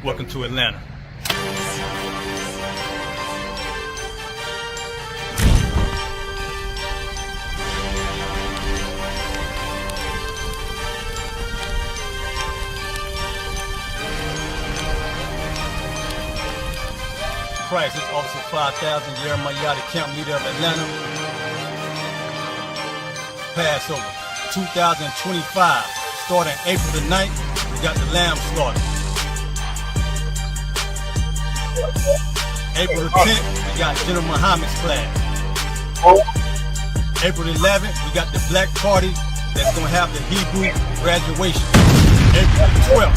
Welcome to Atlanta. Christ, this Officer 5000, Jeremiah, the camp leader of Atlanta. Passover 2025, starting April the 9th, we got the lamb slaughter. April the 10th, we got General Muhammad's class. April the 11th, we got the black party that's gonna have the Hebrew graduation. April the 12th,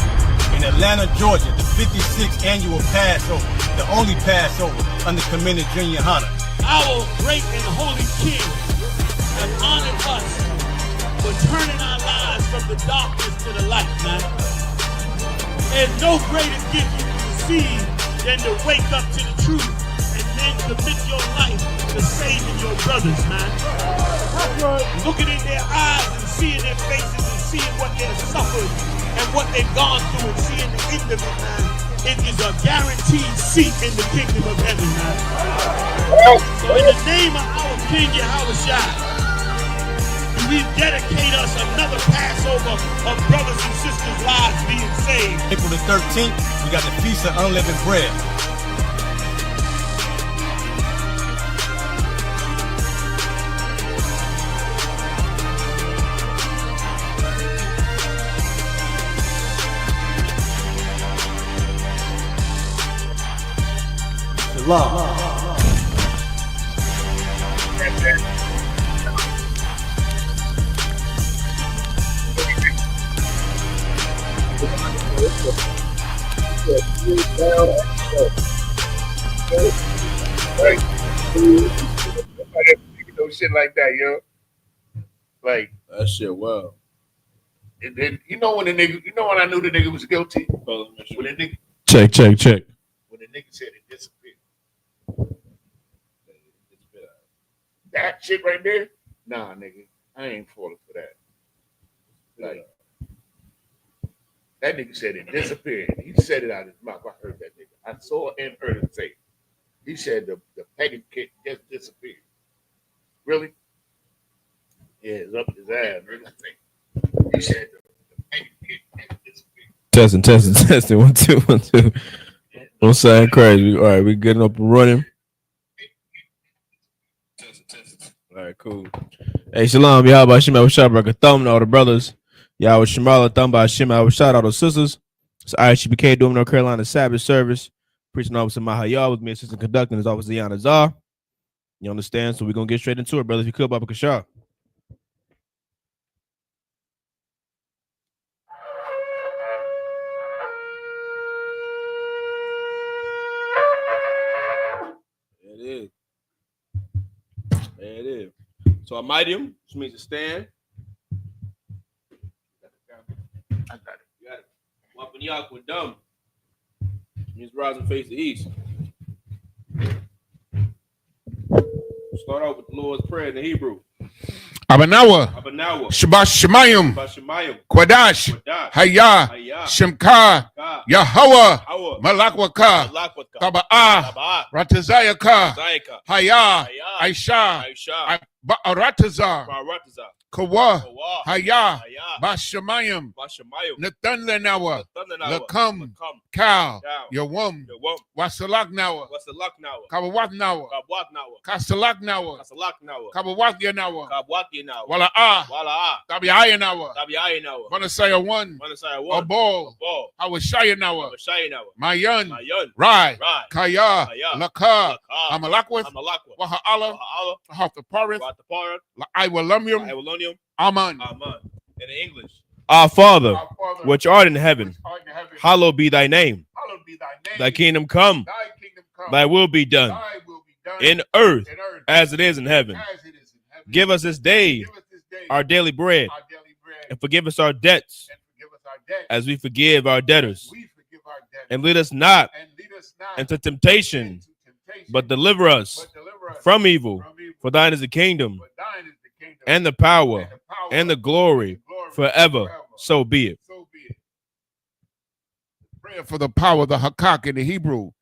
in Atlanta, Georgia, the 56th annual Passover, the only Passover under Commander Junior Hunter. Our great and holy King has honored us for turning our lives from the darkness to the light, man. There's no greater gift you can receive than to wake up to the truth and then commit your life to saving your brothers, man. Looking in their eyes and seeing their faces and seeing what they've suffered and what they've gone through and seeing the end of it, man. It is a guaranteed seat in the kingdom of heaven, man. So in the name of our King Yahushua, we dedicate us another Passover of brothers and sisters' lives being saved. April the 13th, we got the Feast of Unleavened Bread. Shalom. No shit like that, yo. Like that shit, wow. And then you know when the nigga, you know when I knew the nigga was guilty? When the nigga Check. When the nigga said it disappeared. That shit right there? Nah, nigga. I ain't falling for that. Like that nigga said it disappeared. He said it out of his mouth. I heard that nigga. I saw and heard him say it. He said the pagan kid just disappeared. Really? Yeah, it's up his ass. Nigga. He said the pagan kid just disappeared. Testing. 1, 2, 1, 2. Don't sound crazy. All right, we getting up and running. All right, cool. Hey, shalom, y'all. By Shema Shabrak, thumb to all the brothers. Y'all with Shemala, thumb by Shema. Shout out to sisters. It's Isupk doing North Carolina Sabbath service. Preaching Officer Mahayah with me, assistant conducting, is Officer Yana Zar. You understand? So we're going to get straight into it, brothers. If you could, Baba Kashar. There it is. So a medium, which means to stand. I got it. You got it. Wapanyak with dumb. Means rise and face the east. Start out with the Lord's Prayer in the Hebrew. Abanawa, Shabbat Shemayim, Kwadash, Hayah, Shemka, Yahweh, Malakwaka, Taba'ah, Ratazayaka, Hayah, Aisha, Baratazar, Kawa, Hayah, Bashamayim, Nathan Lenawa, Lakam, Kal, Yawum, Wasalak Nawa, Kabawat Nawa, Kasalak Nawa, Kabawat Yanawa, Wala Tabiaya Nawa, Manasaya 1, Abol, Awashaya Nawa, Mayan, Rai, Kaya, Laka, Amalakwith, Waha'ala, Hathaparith, Iwalumium, Aman. In English. Our Father, which art in heaven, hallowed be thy name. Thy kingdom come, thy will be done in earth as it is in heaven. Give us this day our daily bread, and forgive us our debts as we forgive our debtors. And lead us not into temptation, but deliver us from evil. For thine is the kingdom, and the power, and the glory forever. So be it. Prayer for the power of the Hakak in the Hebrew.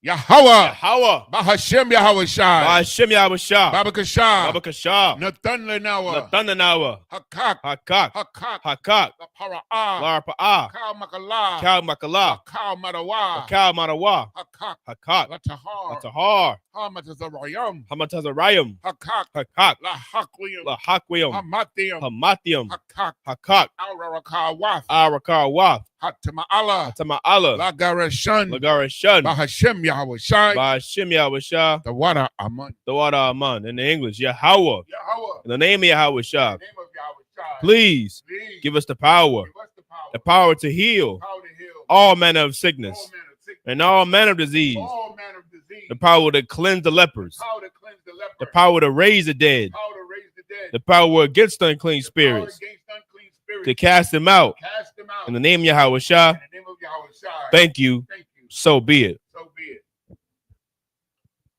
Yahweh. Yahweh. Bahashem Yahweh Shai. Bahashem Yahweh Shah. Babakashah. Babakashah. Nathan Lenawa. Nathanawa. Hakak. Hakak. Hakak. Hakak. La Para'ah. Larpa'ah. Kal Makala. Kal Makala. Kal Madawa. Kal Madawa. Hakak. Hakak. La Tahar. Tahar. Hamatazarayam. Hamatazarayim. Hakak. Hakak. La Hakliam. La Hakwiyam. Hamathiam. Hamathiam. Hakak. Hakak. Al-Rarakah Wath. Arakar Wath. Hatama'ala. Tama'ala. Lagarashan. Lagarashan. Bahashem Yahweh Shai. Bahashem Yahweh Shah. The water Aman. The water Aman. In the English, Yahweh. Yahweh. In the name of Yahweh Shah. In the name of Yahweh Shai. Please Please give us the power. give us The power to heal power to heal all manner of sickness all manner of sickness, and all manner of disease. all manner of disease. The power to cleanse the lepers. Power to cleanse the leper. The power to raise the dead. Power to raise the dead. The power against unclean The power spirits. against unclean spirits. To cast them out. Cast them out. In the name of Yahweh Shah. In the name of Yahweh Shai. Thank you. Thank you. So be it. So be it.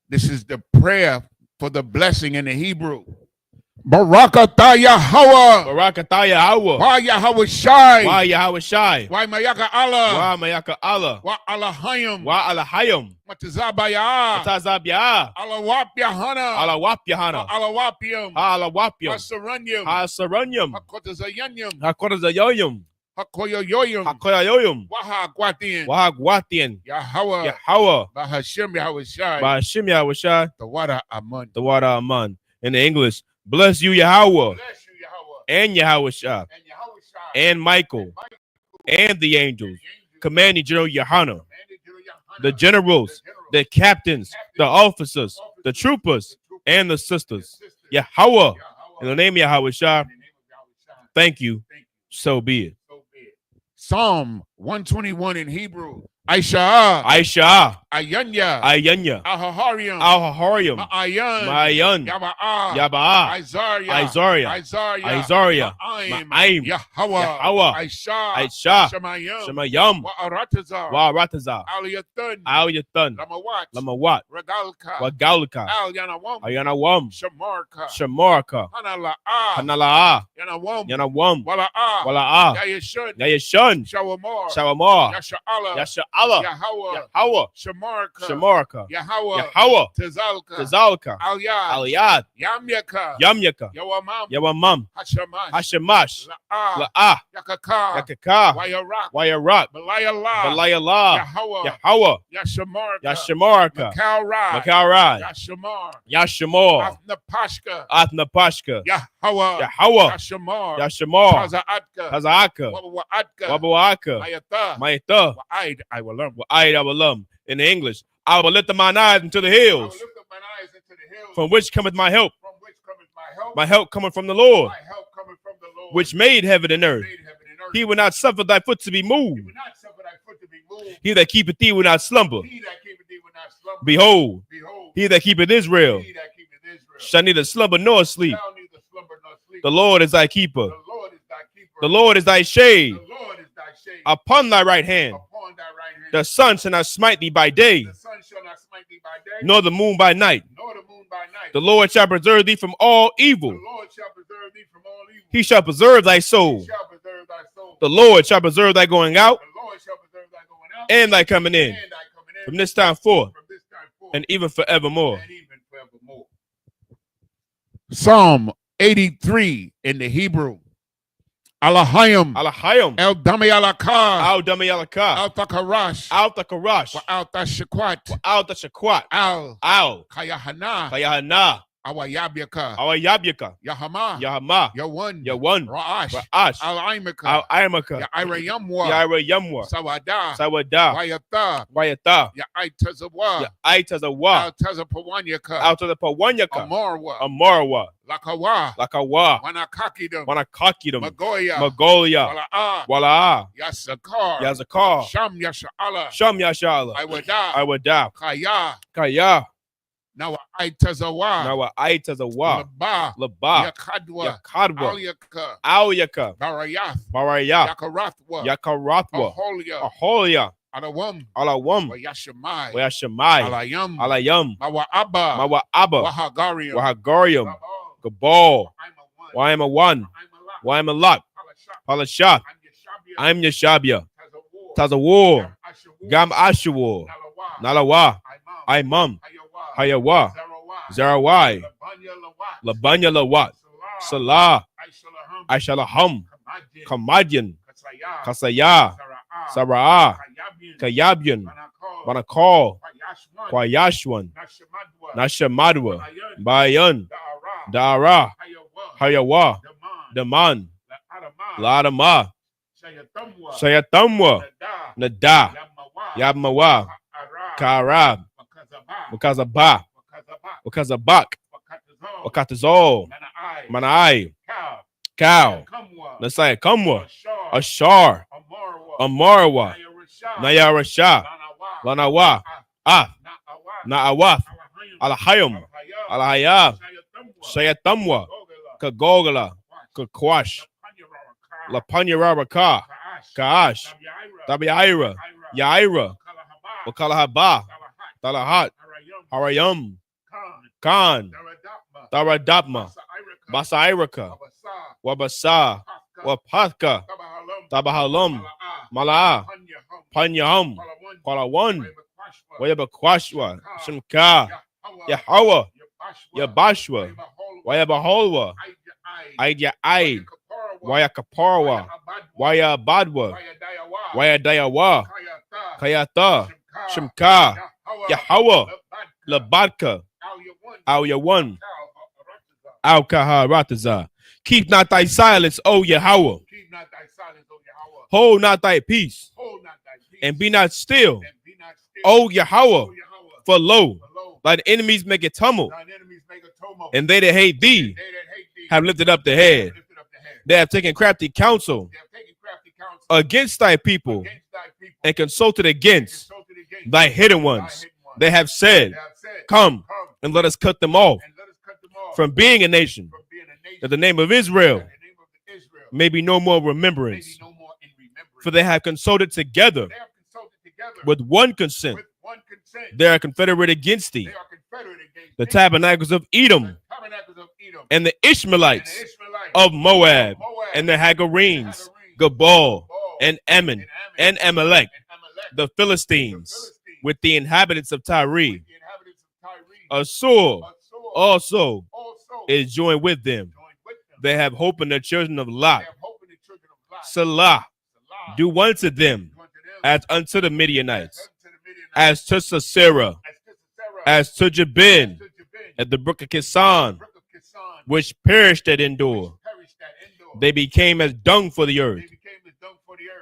This is the prayer for the blessing in the Hebrew. Barakatah Yahweh. Barakatah Yahweh. Why Yahweh Shai. Why Yahweh Shai. Why Mayaka Allah. Why Mayaka Allah. Why Allahayim. Why Alahayim. Matazabaya. Tazabya. Alawap Yahana. Alawap Yahana. Alawapium. Alawapyam. Asaranyum. Hasaranyam. Hakotazayanyum. Hakorazayoyum. Hakoyoyoyum. Hakoyayoyum. Wahagwatian. Wahagwatian. Yahweh. Yahweh. Bahashem Yahweh Shai. Bahashem Yahweh Shai. The water Aman. The water Aman. In the English, bless you Yahweh. Bless you, Yahweh. And Yahweh Shai. And Yahweh Shai. And Michael. And the angels. Commanding General Yohana. The generals. The captains. The officers. The troopers. And the sisters. Yahweh. In the name of Yahweh Shai. Thank you. So be it. Psalm 121 in Hebrew. Aisha. Aisha. Ayanya. Ayanya. Ahaharium. Al-Haharium. Ma'ayan. Ma'ayan. Yaba'ah. Yaba'ah. Isaiah. Isaiah. Isaiah. Isaiah. Ma'aim. Ma'aim. Yahweh. Yahweh. Aisha. Aisha. Shemayim. Shemayam. Wa'aratazar. Wa'aratazar. Aliyathan. Al-Yathan. Lamawat. Lamawat. Regalka. Wagalka. Al-Yanawam. Ayanawam. Shamarka. Shamarka. Hanala'ah. Hanala'a. Yanawam. Yanawam. Wala'ah. Wala'ah. Yayashun. Yayashun. Shawamar. Shawamar. Yasha'ala. Yasha'ala. Yahweh. Yahweh. Shamarka. Shamarka. Yahweh. Yahweh. Tazalka. Tazalka. Aliyad. Aliyad. Yamyaka. Yamyaka. Yawamam. Yawamam. Hashamash. Hashemash. La'ah. La'ah. Yakaka. Yakaka. Wayarak. Wayarak. Balayallah. Balayallah. Yahweh. Yahweh. Yashamarka. Yashamarka. Makalrad. Makalrad. Yashamar. Yashamor. Afnapashka. Athnapashka. Yahweh. Yahweh. Yashamar. Yashamor. Tazaatka. Hazaka. Wabawaatka. Wabawaka. Mayata. Mayta. Wa'aid Iwalam. Wa'aid Awalum. In the English, I will lift up mine eyes into the hills. I will lift up mine eyes into the hills. From which cometh my help? From which cometh my help? My help cometh from the Lord, My help cometh from the Lord. which made heaven and earth. Made heaven and earth. He will not suffer thy foot to be He moved. will not suffer thy foot to be moved. He that keepeth thee will not slumber. He that keepeth thee will not slumber. Behold, Behold, he that keepeth Israel he that keepeth Israel shall neither slumber nor sleep. shall neither slumber nor sleep. The Lord is thy keeper. The Lord is thy keeper. The Lord is thy shade The Lord is thy shade upon thy right hand. upon thy right hand. The sun shall not smite thee by day, The sun shall not smite thee by day, nor the moon by night. nor the moon by night. The Lord shall preserve thee from all evil. The Lord shall preserve thee from all evil. He shall preserve thy soul. He shall preserve thy soul. The Lord shall preserve thy going out The Lord shall preserve thy going out and thy coming in, and thy coming in from this time forth from this time forth and even forevermore. and even forevermore. Psalm 83 in the Hebrew. Alahayim. Alahayim. El Dami Alakar. Al Dami Alaka. Al Takarash. Al Takarash. Al Tashakwat. Al Tashakwat. Al Al Kayahana. Kayahana. Awayabyaka. Awayabyaka. Yahama. Yahama. Yawan. Yawan. Ra'ash. Ra'ash. Al Aimaka. Al Aimaka. Yaira Yamwa. Yaira Yamwa. Sawada. Sawada. Wayata. Wayata. Yaitazawa. Yaitazawa. Al Tazapawanyaka. Out of the Pawanyaka. Amarwa. Amarwa. Lakawa. Lakawa. Wanakakidam. Wanakakidam. Magoya. Magolia. Wala'a. Wala'a. Yasakar. Yazakar. Sham Yasha'ala. Sham Yashala. Iwada. Iwada. Kaya. Kaya. Now Aitazawa. Now Aitazawa. Laba. Laba. Yakadwa. Yakadwa. Alyaka. Alyaka. Barayath. Baraya. Yakarathwa. Yakarathwa. Aholia. Aholia. Alawam. Alawam. Wayashamai. Wayashamai. Alayam. Alayam. Mawa'aba. Mawa'aba. Wahagarium. Wahagarium. Gabal. Why am a one? Why am a lot? Palashah. I'm Yeshabia. Tazawar. Gam Ashua, Nalawa, Imam, Hayawa, Zarawai, Labanya Lawat, Salah, Aishalaham, Kamadian, Kasaya, Sarah, Kayabyan, Banakal, Kwayashwan, Nashamadwa, Bayan, Dara, Hayawa, Daman, Ladama, Shayatamwa, Nada, Yabmawa, Karab, Wakazabak, Wakatazol, Manai, Cow, Nasai Kamwa, Ashar, Amarwa, Nayarasha, Lanawa, Naawaf, Alahayam, Alahayab, Shayatamwa, Kagogala, Kakwash, Lapanyarabaka, Kaash, Tabiaira, Yaira, Wakalahaba, Talahat, Harayam, Khan, Taradapma, Basairaka, Wabasa, Wapatka, Tabahalam, Malaa, Panyaham, Palawan, Wayabakwashwa, Shimka, Yahawa, Yabashwa, Wayabaholwa, Aidya Aid, Wayakaparwa, Wayabadwa, Wayadayawa, Kayata, Shimka, Yahawa, Labadka, Al-Yawan, Al-Kaharataza. Keep not thy silence, O Yahweh. Hold not thy peace, and be not still, O Yahweh. For lo, thine enemies make a tumult, and they that hate thee have lifted up the head. They have taken crafty counsel against thy people, and consulted against thy hidden ones. They have said, come and let us cut them off from being a nation, that the name of Israel may be no more remembrance. For they have consulted together with one consent. They are confederate against thee, the tabernacles of Edom, and the Ishmaelites of Moab, and the Hagarenes, Gabal, and Ammon, and Amalek, the Philistines, with the inhabitants of Tyre. Assur also is joined with them. They have hope in the children of Lot. Salah, do unto them as unto the Midianites, as to Sisera, as to Jabin, at the brook of Kisan, which perished at Endor. They became as dung for the earth.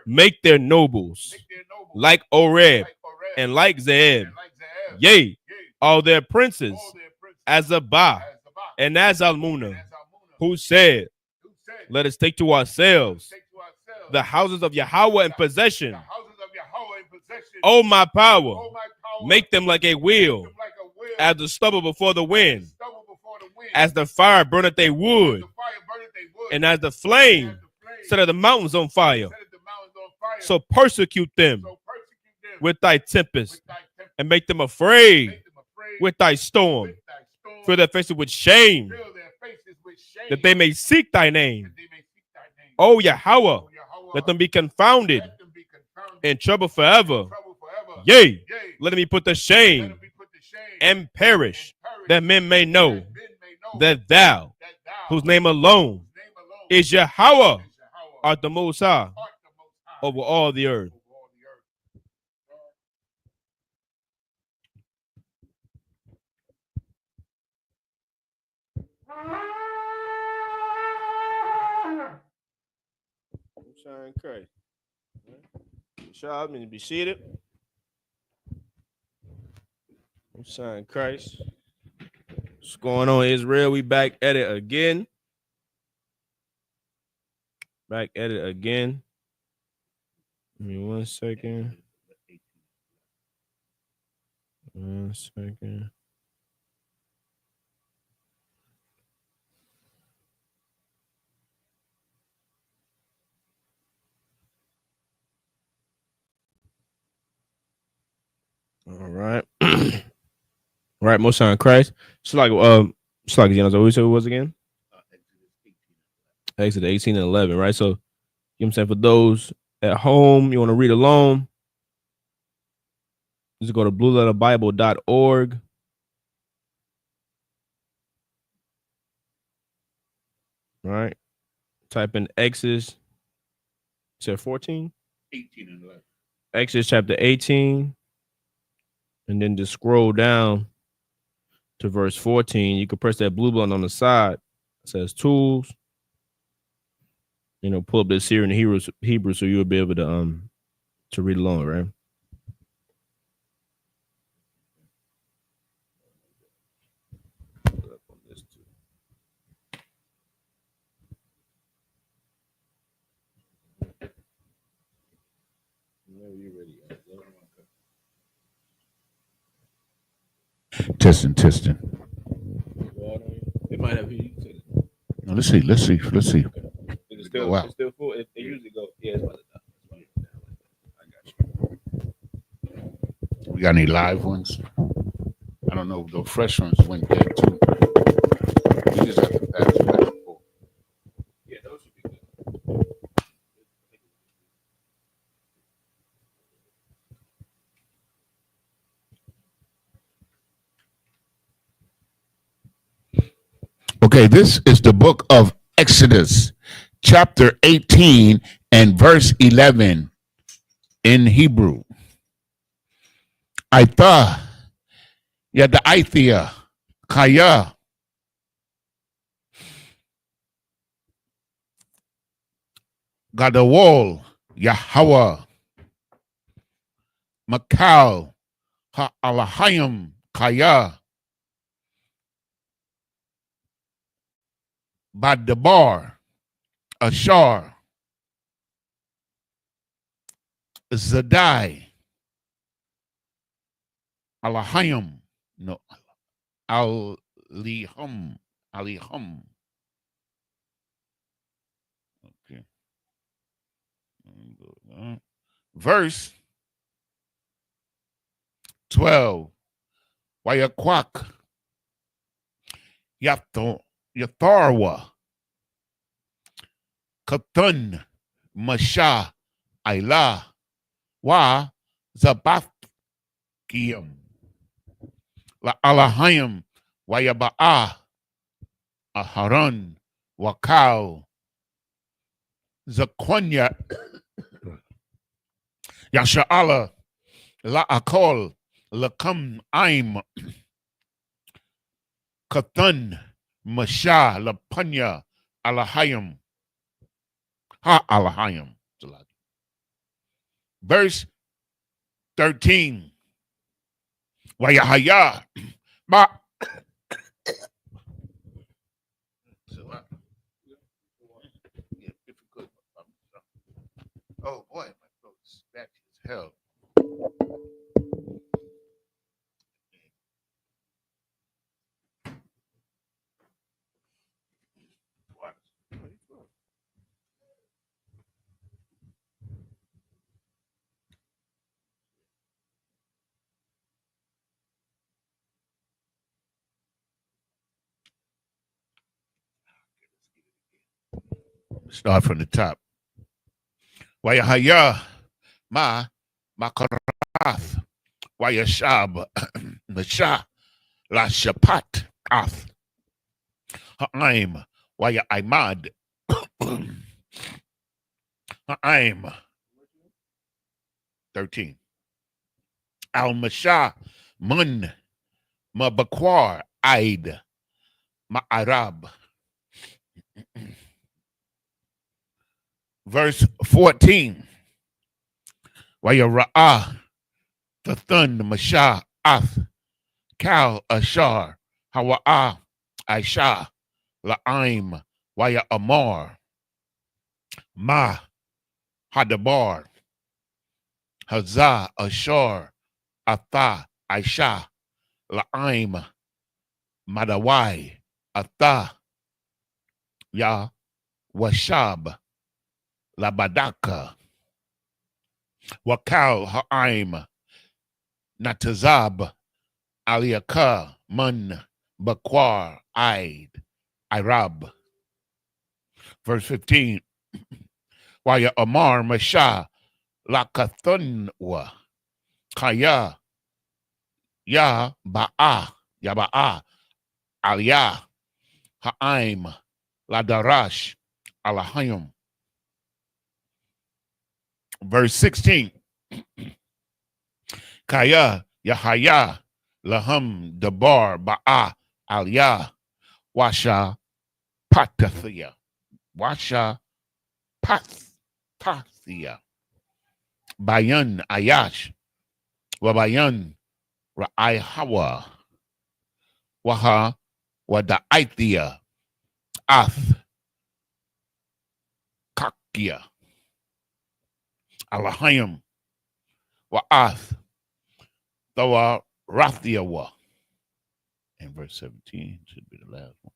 Make their nobles like Oreb and like Zeeb. Yea, all their princes as Abah and as Almuna, who said, let us take to ourselves the houses of Yahweh in possession. O my power, make them like a wheel, as the stubble before the wind, as the fire burneth a wood, and as the flame set the mountains on fire. So persecute them with thy tempest, and make them afraid with thy storm. Fill their faces with shame, that they may seek thy name. O Yahweh, let them be confounded in trouble forever. Yea, let them be put to shame and perish, that men may know that thou, whose name alone is Yahweh, art the Most High over all the earth. I'm crazy. Y'all need to be seated. I'm saying Christ. What's going on, Israel? We back at it again. Back at it again. Give me 1 second. 1 second. All right. All right, most on Christ. So like you know, what it was again? Exodus 18 and 11, right? So you know what I'm saying, for those at home, you want to read along. Just go to blueletterbible.org. All right. Type in Exodus. Said 14? 18 and 11. Exodus chapter 18. And then just scroll down to verse 14. You can press that blue button on the side. It says tools. Pull up the Syrian Hebrew so you'll be able to read along, right? Testing. It might have heat. Now, let's see. It's still, Wow. it's still full. It usually goes. Yeah, it's about to die. I got you. We got any live ones? I don't know. The fresh ones went dead too. We just have to pass it back and forth. Yeah, those should be good. Okay, this is the book of Exodus, chapter 18 and verse 11 in Hebrew. Aitha, yada Aithia, Kaya, Gadawol, Yahweh, Makal, Ha'alahayim, Kaya, Badabar, Ashar, Zadai, Alahayim, no, Alihum. Okay. Verse 12. Wayakwak, Yatharwa, Katun, Masha, Aila, Wa, Zabathkium, La Alahayim, Wayaba'a, Aharon, Wakal, Zaquanya, Yasha'ala, La Akol, Lakam Aim, Katun, Masha, Lapanya, Alahayim, Ha Alahayim. Verse 13. Wayahaya, Ma. Oh boy, my throat is scratchy as hell. Start from the top. Wayahaya, Ma, Makarath, Wayashab, Masha, La Shapat, Ath, Ha'aim, Waya Imad, Ha'aim, 13. Al Masha, Mun, Mabakwar, Aid, Ma'arab. Verse 14. Waya Ra'ah, Tathun, Masha, Ath, Kal, Ashar, Hawa'ah, Aisha, La'aim, Waya Amar, Ma, Hadabar, Hazah, Ashar, Atha, Aisha, La'aim, Madawai, Atha, Ya, Washab, Labadaka, Wakal, Ha'aim, Natazab, Aliaka, Mun, Bakwar, Aid, Irab. Verse 15. Waya Amar, Masha, Lakathunwa, Kaya, Ya Ba'a, Yaba'a, Aliyah, Ha'aim, Ladarash, Alahayim. Verse 16. Kaya, Yahaya, Laham, Dabar, Ba'a, Aliyah, Washa, Patathia, Washa, Pathia, Bayan, Ayash, Wabayan, Ra'aihawa, Waha, Wada'aithia, Ath, Kakia, Alahayim, Wa'ath, Thawa, Rathiawa. And verse 17 should be the last one.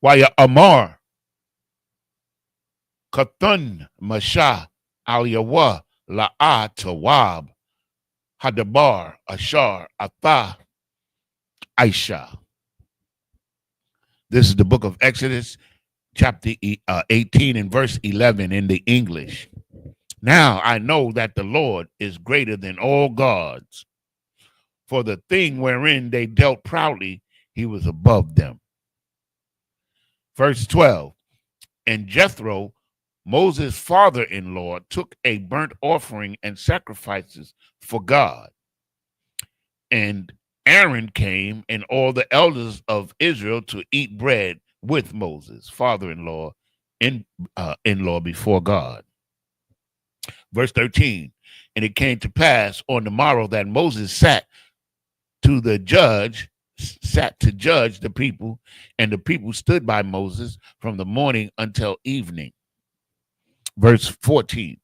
Waya Amar, Kathun, Masha, Aliyawa, La'a, Tawab, Hadabar, Ashar, Atha, Aisha. This is the book of Exodus, chapter 18 and verse 11 in the English. Now I know that the Lord is greater than all gods. For the thing wherein they dealt proudly, he was above them. Verse 12. And Jethro, Moses' father-in-law, took a burnt offering and sacrifices for God. And Aaron came and all the elders of Israel to eat bread with Moses, father-in-law, in-law before God. Verse 13. And it came to pass on the morrow that Moses sat to judge the people, and the people stood by Moses from the morning until evening. Verse 14.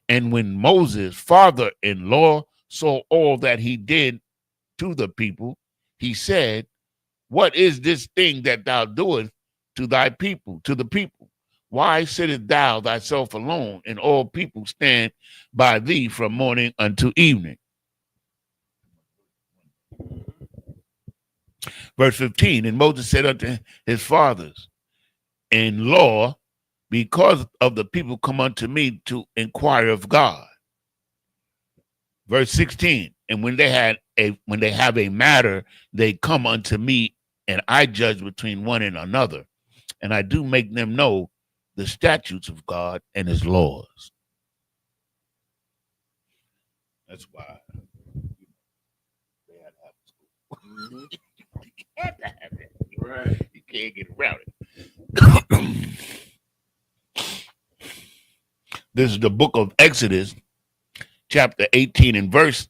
And when Moses' father-in-law saw all that he did to the people, he said, what is this thing that thou doest to thy people, to the people? Why sittest thou thyself alone, and all people stand by thee from morning unto evening? Verse 15, and Moses said unto his fathers-in-law, because of the people come unto me to inquire of God. Verse 16, and when they have a matter, they come unto me, and I judge between one and another, and I do make them know the statutes of God and his laws. That's why they had to have school. You can't have it. Right. You can't get around it. This is the book of Exodus, chapter 18 and verse.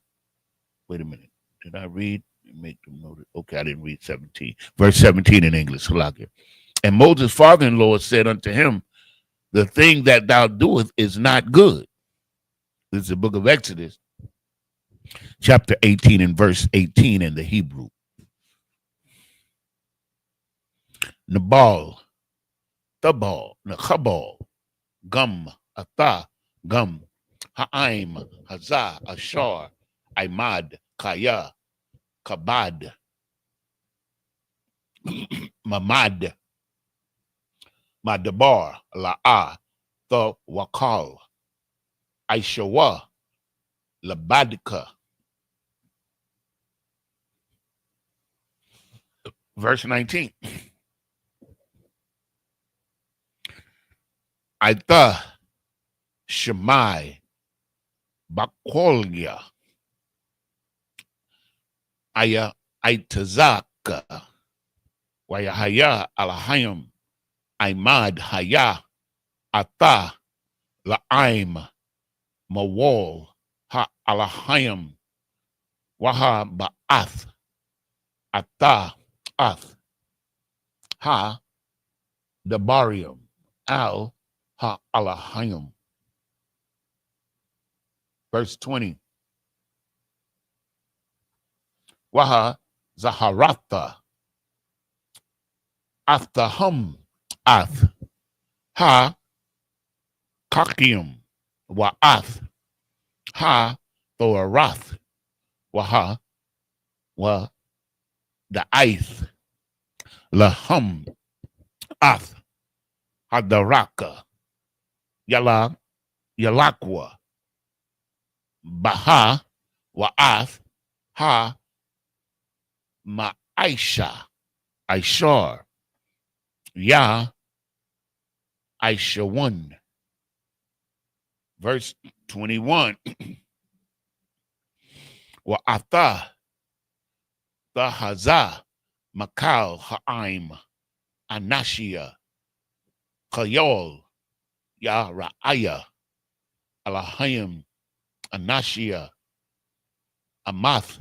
Wait a minute. Did I read? Make them know that. Okay, I didn't read 17. Verse 17 in English. And Moses' father-in-law said unto him, the thing that thou doest is not good. This is the book of Exodus, chapter 18 and verse 18 in the Hebrew. Nabal, Thabal, Nechabal, Gum, Atha, Gum, Ha'aim, Hazah, Ashar, Imad, Kaya, Kabad, Mamad, Madabar, La'a, the Wakal, Aishawa, Labadika. Verse 19. Aitha, Shemai, Bakolya, Aya, Aitazaka, Wayahaya, Alahayim, Imad, Haya, Atha, La'aim, Mawal, Ha, Alahayim, Waha, Ba'ath, Atha, Ath, Ha, Dabarium, Al, Ha, Alahayim. Verse 20. Waha, Zaharatha, Athahum, Ath, Ha, Kakium, Wa'ath, Ha, Thoarath, Waha, Wa, Da'aith, Lahum, Ath, Hadaraka, Yala, Yalakwa, Baha, Wa'ath, Ha, Ma'aisha, Aishar, Yah, Aishawan. Verse 21. Wa Atha, the Hazah, Makal, Ha'im, Anashia, Kayol, Ya Ra'aya, Alahayim, Anashia, Amath,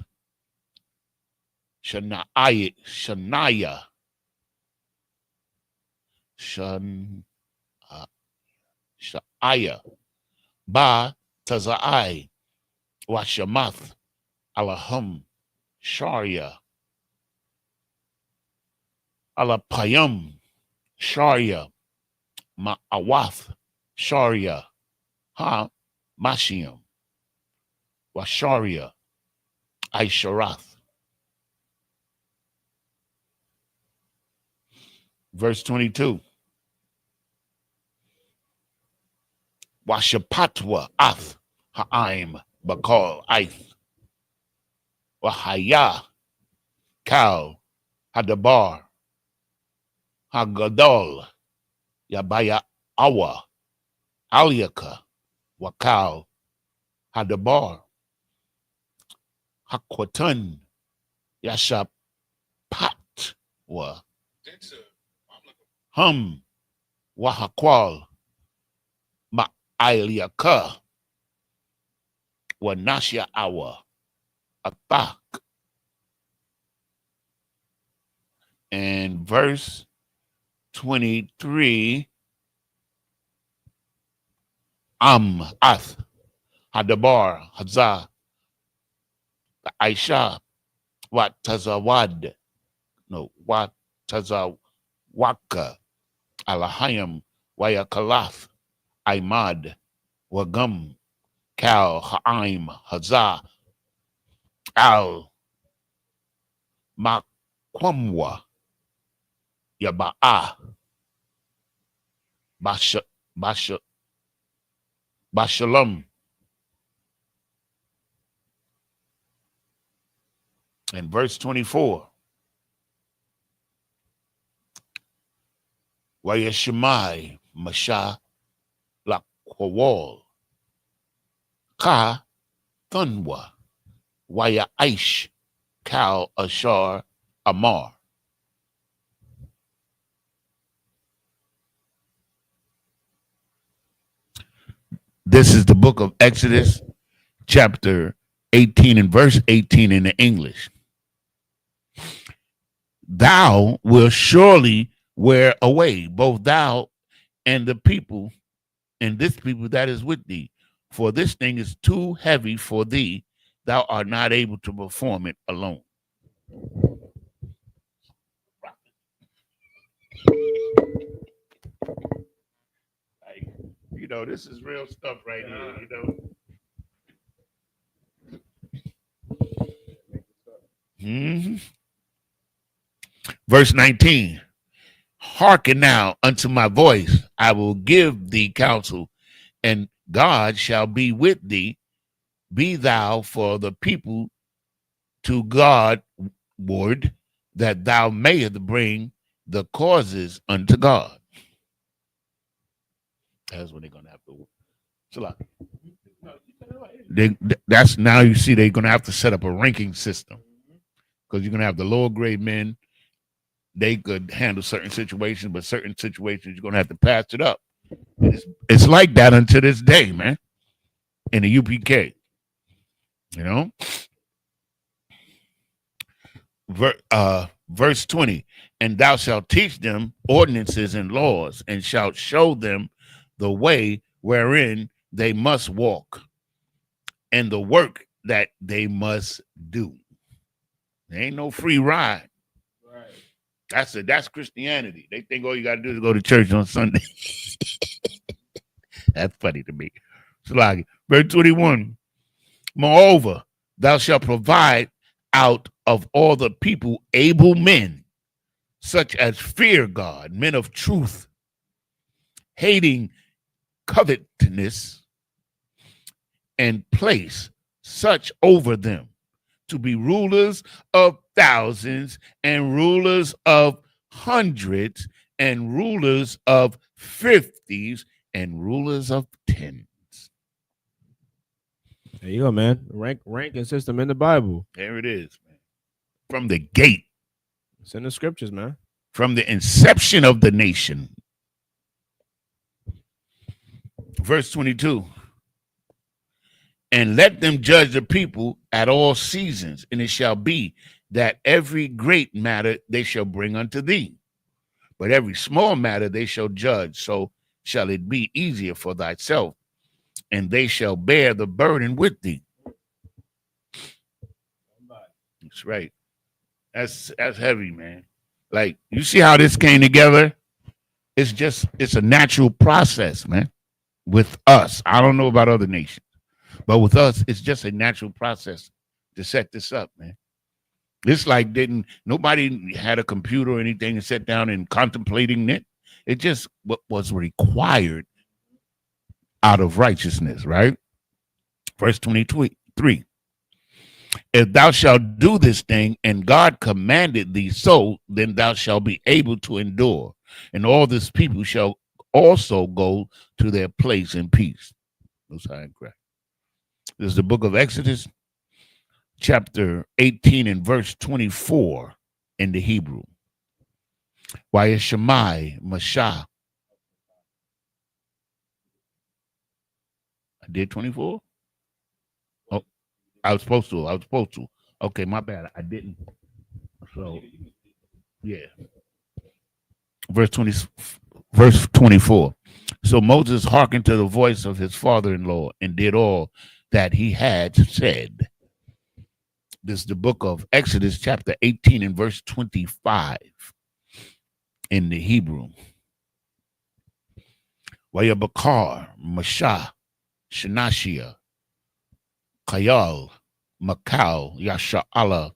Shanaya, Sha'aya, Ba Tazai, Washamath, Alahum, Sharia, Alapayam, Sharia, Ma'awath, Sharia, Ha, Mashiam, Washaria, Aisharath. Verse 22. Washapatwa, Ath, Ha'im, Bakal, Aith, Wahaya, Kal, Hadabar, Hagadol, Yabaya Awa, Aliaka, Wakal, Hadabar, Hakwatan, Yashapatwa, Hum, Wahakwal, Ma'aliaka, Wanashia Awa, Athak. And verse 23, Ath, Hadabar, Hazah, Aisha, Watazawad, no, Watazawaka, Alahayam, Wayakalath, Imad, Wagum, Kal, Ha'im, Hazah, Al, Makwamwa, Yaba'a, Bashalom. And verse 24. Wayashemai, Masha, Lakwawal, Ka, Thunwa, Waya Aish, Kal, Ashar, Amar. This is the book of Exodus, chapter 18 and verse 18 in the English. Thou wilt surely wear away, both thou and the people, and this people that is with thee. For this thing is too heavy for thee. Thou art not able to perform it alone. You know, this is real stuff right here, you know. Verse 19. Hearken now unto my voice. I will give thee counsel, and God shall be with thee. Be thou for the people to God ward, that thou mayest bring the causes unto God. That's what they're gonna have to. That's now you see they're gonna have to set up a ranking system, because you're gonna have the lower grade men. They could handle certain situations, but certain situations you're gonna have to pass it up. It's like that until this day, man. In the UPK, you know. Verse 20, and thou shalt teach them ordinances and laws, and shalt show them the way wherein they must walk, and the work that they must do. There ain't no free ride. Right. That's Christianity. They think all you gotta do is go to church on Sunday. That's funny to me. So like verse 21. Moreover, thou shalt provide out of all the people able men, such as fear God, men of truth, hating covetousness, and place such over them, to be rulers of thousands and rulers of hundreds and rulers of 50s and rulers of 10s. There you go, man. Ranking system in the Bible. There it is, man. From the gate. It's in the scriptures, man. From the inception of the nation. Verse 22. And let them judge the people at all seasons, and it shall be that every great matter they shall bring unto thee, but every small matter they shall judge, so shall it be easier for thyself, and they shall bear the burden with thee. That's right. That's heavy, man. Like, you see how this came together? It's a natural process, man. With us, I don't know about other nations, but with us, it's just a natural process to set this up, man. It's like nobody had a computer or anything and sat down and contemplating it. It just what was required out of righteousness, right? Verse 23. If thou shalt do this thing, and God commanded thee so, then thou shalt be able to endure, and all this people shall also go to their place in peace. Most High in Christ. This is the book of Exodus, chapter 18 and verse 24 in the Hebrew. Vayeshamai Mashah. I did 24? Oh, I was supposed to. Okay, my bad. I didn't. So, yeah. Verse 24. So Moses hearkened to the voice of his father-in-law and did all that he had said. This is the book of Exodus, chapter 18 and verse 25 in the Hebrew. Vayabakar, Mashah, Shanashia, Kayal, Makal, Yasha'ala,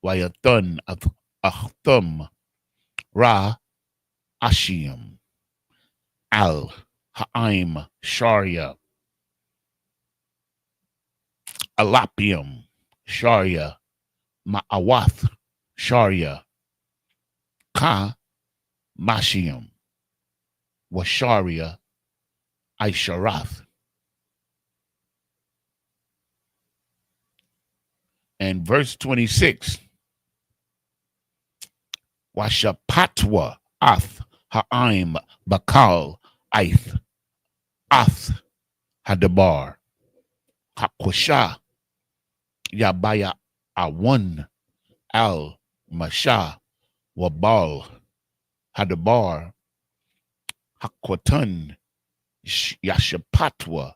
Vayathan, Achtham, Ra, Ashiam, Al, Ha'im, Sharia, Alapium, Sharia, Ma'awath, Sharia, Ka, Mashiam, Washaria, Aisharath. And verse 26, Washapatwa, Ath, Ha'im, Bakal, Aith, Ath, Hadabar, Hakwasha, Yabaya, Awan, Al, Masha, Wabal, Hadabar, Hakwatan, Yashapatwa,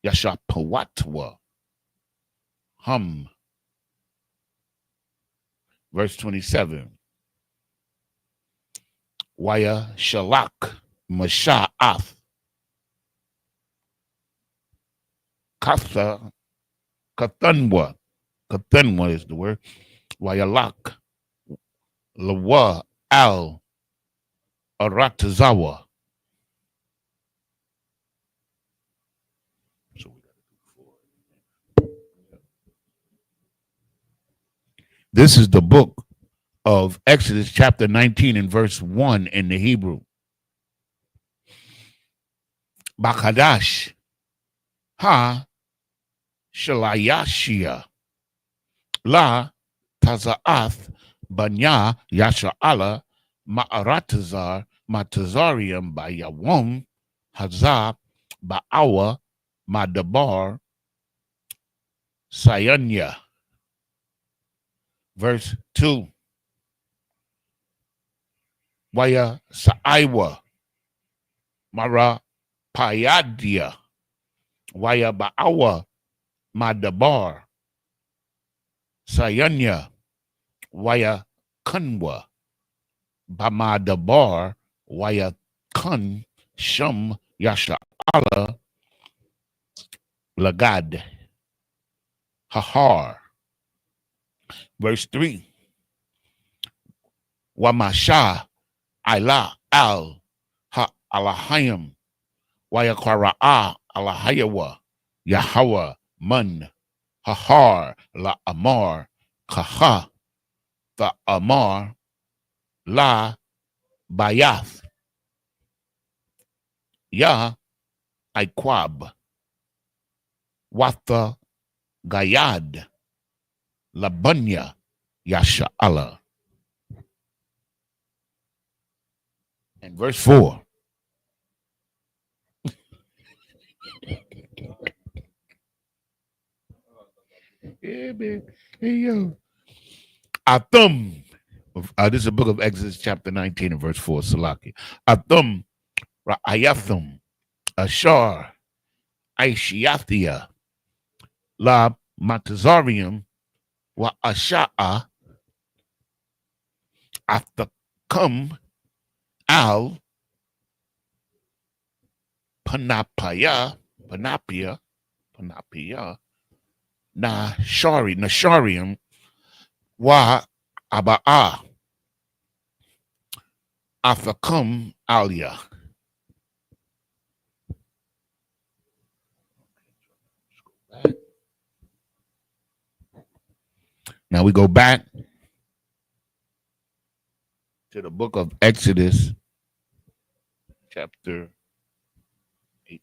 Yashapawatwa, Hum. Verse 27. Waya Shalak, Masha'ath, Katha, Kathanwa. Kathanwa is the word. Wayalak, Lawa, Al, Aratazawa. This is the book of Exodus chapter 19 and verse 1 in the Hebrew. Bakadash, Ha, Shalayashia, La, Tazaath, Banya, Yasha'ala, Ma'aratazar, Matazarium, Bayawom, Hazah, Ba'awa, Madabar, Sayanya. Verse 2. Waya Sa'aiwa, Mara Payadia, Waya Ba'awa, Madabar, Sayanya, Waya Kunwa, Bamadabar, Waya Kun, Shum, Yasha'ala, Lagad, Hahar. Verse 3. Wamasha, Ila, Al, Alahayim, Wayakwara'a, Alahayawa, Yahweh, Mun, Hahar, La Amar, Kaha, the Amar, La Bayath, Ya Iquab, Watha Gayad, Labunya, Yasha Allah. And verse 4. Yeah, man. Hey, yo. Athum. This is the book of Exodus, chapter 19, and verse 4. Salaki. Athum, Ra'ayathum, Ashar, Aishiathia, La Matazarium, Wa Asha'a, Athakum, Al, Panapia, Nasharium, Wa Aba'a, Athakum, Alia. Now we go back to the book of Exodus, chapter 18.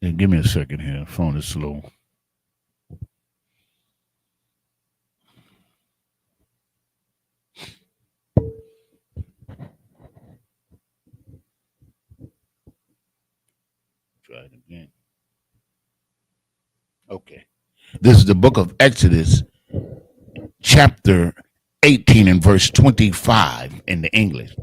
Yeah, give me a second here. The phone is slow. Try it again. Okay. This is the book of Exodus, chapter 18 and verse 25 in the English.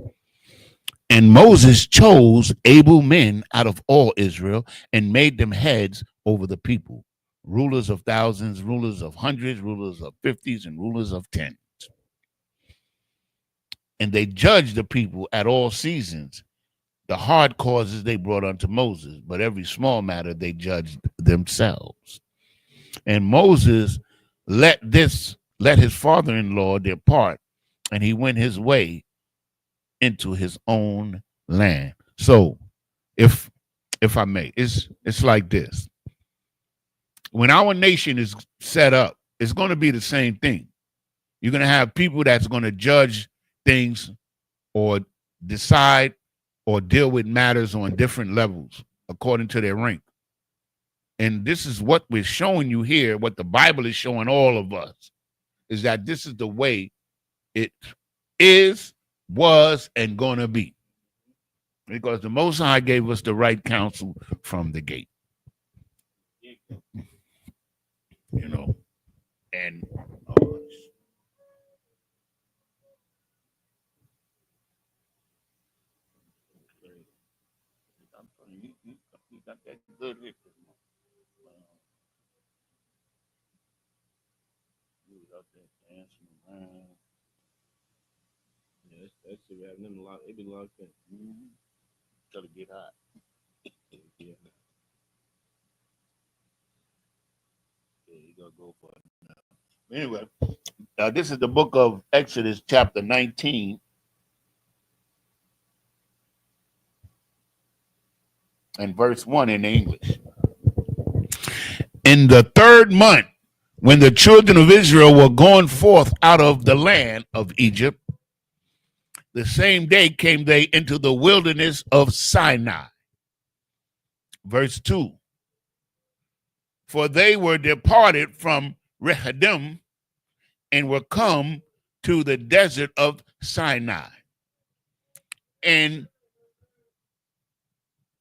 And Moses chose able men out of all Israel and made them heads over the people, rulers of thousands, rulers of hundreds, rulers of fifties, and rulers of tens. And they judged the people at all seasons. The hard causes they brought unto Moses, but every small matter they judged themselves. And Moses let his father-in-law depart, and he went his way into his own land. So, if I may, it's like this. When our nation is set up, it's going to be the same thing. You're going to have people that's going to judge things or decide or deal with matters on different levels according to their rank. And this is what we're showing you here, what the Bible is showing all of us, is that this is the way it is, was, and going to be. Because the Most High gave us the right counsel from the gate. You know, and got that good hit. Out there dancing around. Yeah, that's it. Having them locked. They been locked in. Gotta get hot. Yeah. Yeah, you gotta go for it now. Anyway, this is the book of Exodus, chapter 19. And verse 1 in English. In the third month, when the children of Israel were gone forth out of the land of Egypt, the same day came they into the wilderness of Sinai. Verse 2. For they were departed from Rephidim and were come to the desert of Sinai. And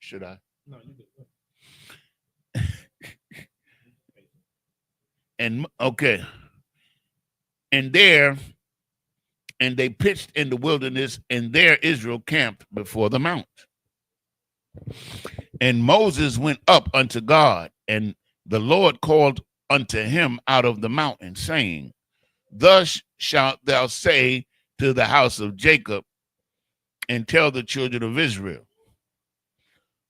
should I? No, you good. And okay. And there, and they pitched in the wilderness, and there Israel camped before the mount. And Moses went up unto God, and the Lord called unto him out of the mountain, saying, Thus shalt thou say to the house of Jacob, and tell the children of Israel.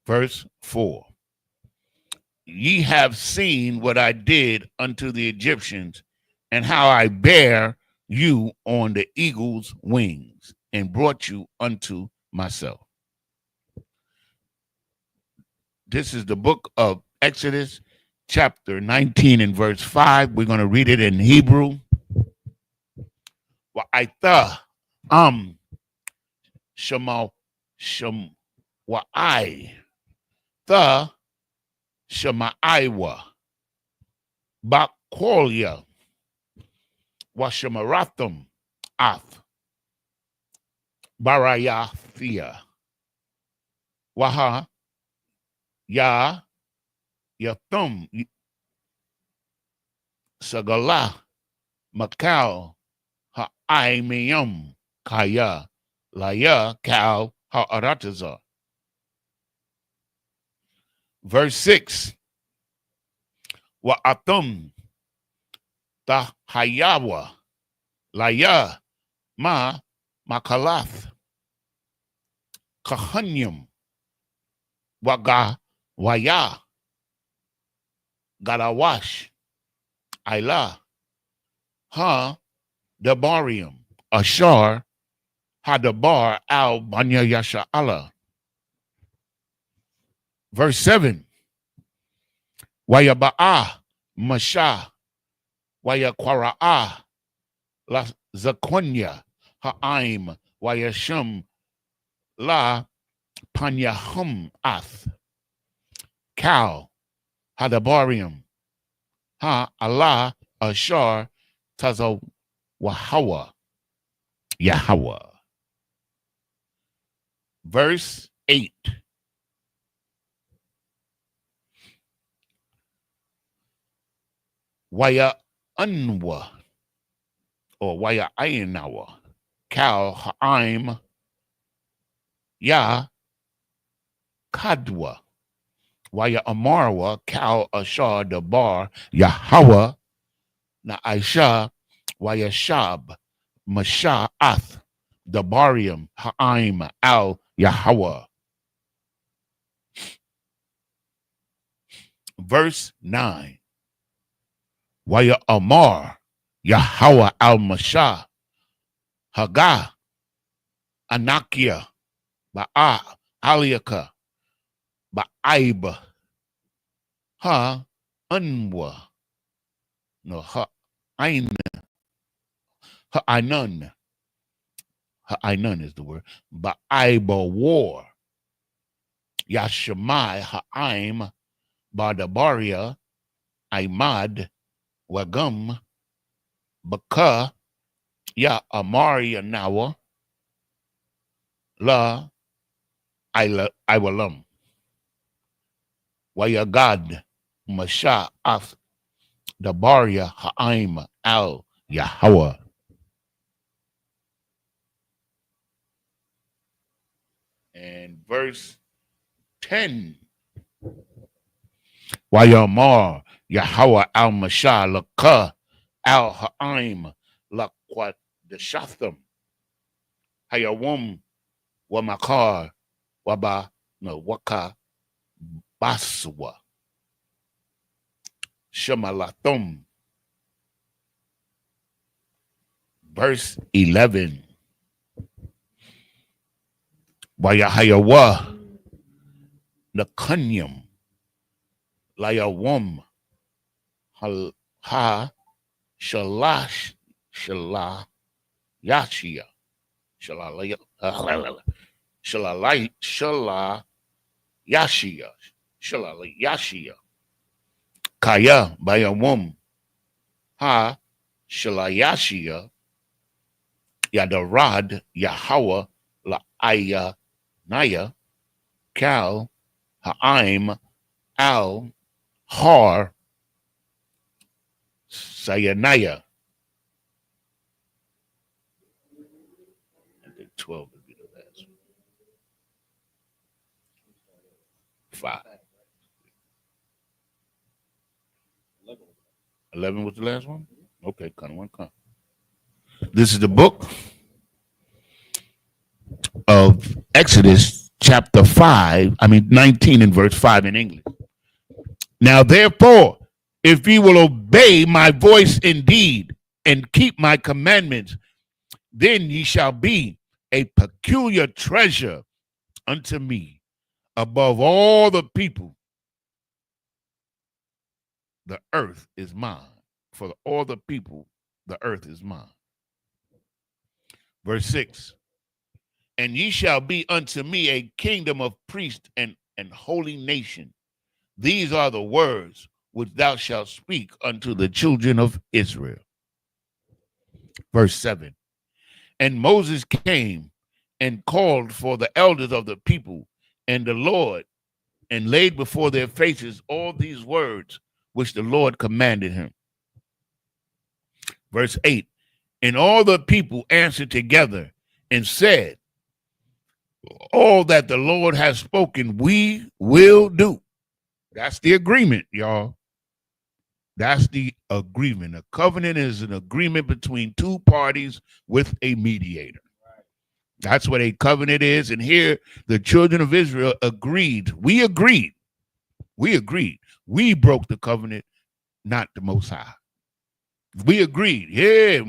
Verse 4. ye have seen what I did unto the Egyptians, and how I bare you on the eagle's wings, and brought you unto myself. This is the book of Exodus, chapter 19 and verse 5. We're going to read it in Hebrew. Wa'aitha shema wa'ai the shemaiwa bakolia washemaratham ath barayathia waha ya yathum sagala makau ha'aimiyum kaya laya kal ha'arataza. Verse 6. Wa'athum ta hayawa laya ma makalath kahanyum waga waya garawash ila ha dabarium ashar hadabar al banya yasha Allah. Verse 7. Wayaba'a masha wayakwara'a la zakonya ha'aim wayashum la panyahum ath kal hadabarium ha Allah ashar tazo wahawa Yahweh. Verse 8. Waya unwa or waya ayinawa kal ha'aim ya kadwa waya amarwa kal ashar dabar Yahweh na aisha waya shab masha ath dabarium ha'aim al Yahweh. Verse 9. Waya amar Yahweh al masha haga anakia ba'a aliaka ba'aib ha unwa no ha ain ha'ainan is the word ba'aiba war yashemai ha'aim badabaria aimad wagum baka ya amaria nawa la iwalam wayagad masha af dabaria ha'aim al Yahweh. And verse 10. Wayamar Yahweh al Masha laka al ha'aim lakwat deshatham hayawum wamakar waba no waka baswa shamalathum. Verse 11. Wayahayawa nakanyam layawum ha shalash shalah yashia shalah yashia shalah yashia kaya bayawum ha shalah yashia yadarad Yahweh la aya naya kal ha'aim al har sayanaya. I think 12 would be the last one. 5. 11 was the last one? Okay, come. This is the book of Exodus chapter 19 and verse 5 in English. Now, therefore, if ye will obey my voice indeed and keep my commandments, then ye shall be a peculiar treasure unto me above all the people. The earth is mine. For all the people, the earth is mine. Verse 6. And ye shall be unto me a kingdom of priests and holy nation. These are the words which thou shalt speak unto the children of Israel. Verse 7. And Moses came and called for the elders of the people and the Lord, and laid before their faces all these words which the Lord commanded him. Verse 8. And all the people answered together and said, all that the Lord has spoken, we will do. That's the agreement, y'all. That's the agreement. A covenant is an agreement between two parties with a mediator. That's what a covenant is. And here the children of Israel agreed. We agreed. We agreed. We broke the covenant, not the Most High. We agreed. Yeah,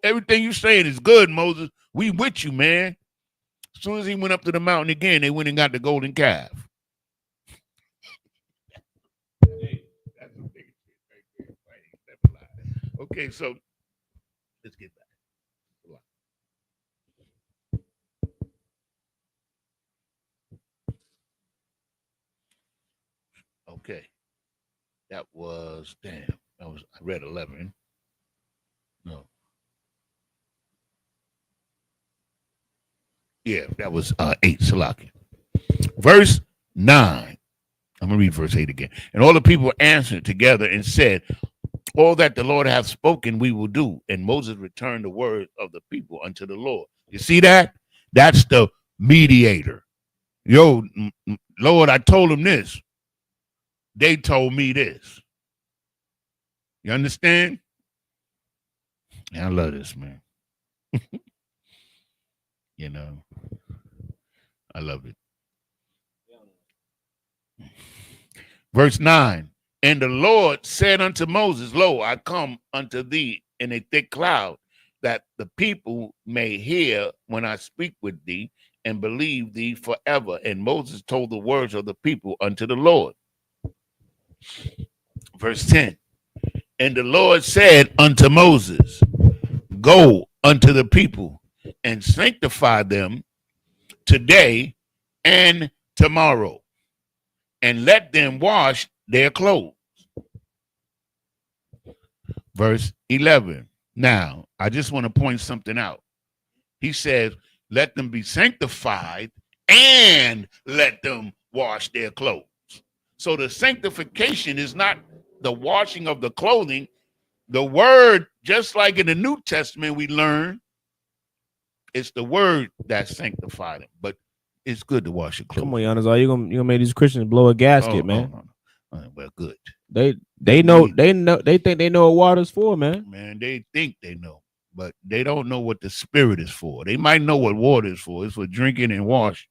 everything you're saying is good, Moses. We with you, man. As soon as he went up to the mountain again, they went and got the golden calf. Okay, so let's get back. Okay. That was, I read 11. No. Yeah, that was 8, Salaki. Verse 9. I'm going to read verse 8 again. And all the people answered together and said, all that the Lord hath spoken, we will do. And Moses returned the word of the people unto the Lord. You see that? That's the mediator. Yo, Lord, I told them this. They told me this. You understand? I love this, man. You know, I love it. Verse 9. And the Lord said unto Moses, lo, I come unto thee in a thick cloud, that the people may hear when I speak with thee, and believe thee forever. And Moses told the words of the people unto the Lord. Verse 10. And the Lord said unto Moses, go unto the people and sanctify them today and tomorrow, and let them wash their clothes. Verse 11. Now, I just want to point something out. He says, let them be sanctified and let them wash their clothes. So the sanctification is not the washing of the clothing. The word, just like in the New Testament, we learn it's the word that sanctified them. But it's good to wash your clothes. Come on, Giannis, are you gonna make these Christians blow a gasket, man? Well, good. They think they know what water's for, man. Man, they think they know, but they don't know what the Spirit is for. They might know what water is for. It's for drinking and washing.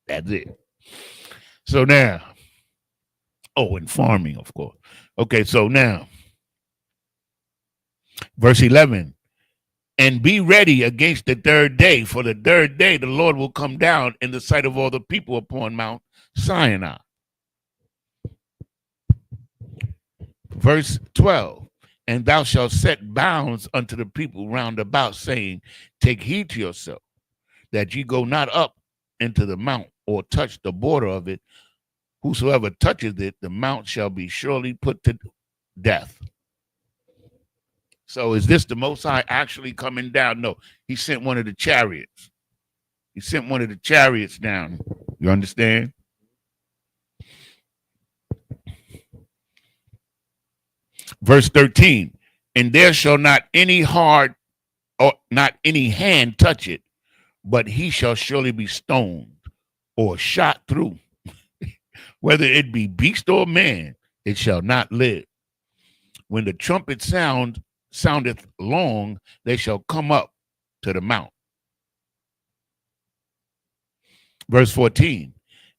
That's it. So now, and farming, of course. Okay, so now, verse 11. And be ready against the third day, for the third day the Lord will come down in the sight of all the people upon Mount Sinai. Verse 12. And thou shalt set bounds unto the people round about, saying, take heed to yourself, that ye go not up into the mount, or touch the border of it. Whosoever toucheth it, the mount shall be surely put to death. So is this the Most High actually coming down? No, he sent one of the chariots. He sent one of the chariots down. You understand? Verse 13. And there shall not any heart or not any hand touch it, but he shall surely be stoned or shot through. Whether it be beast or man, it shall not live. When the trumpet soundeth long, they shall come up to the mount. Verse 14.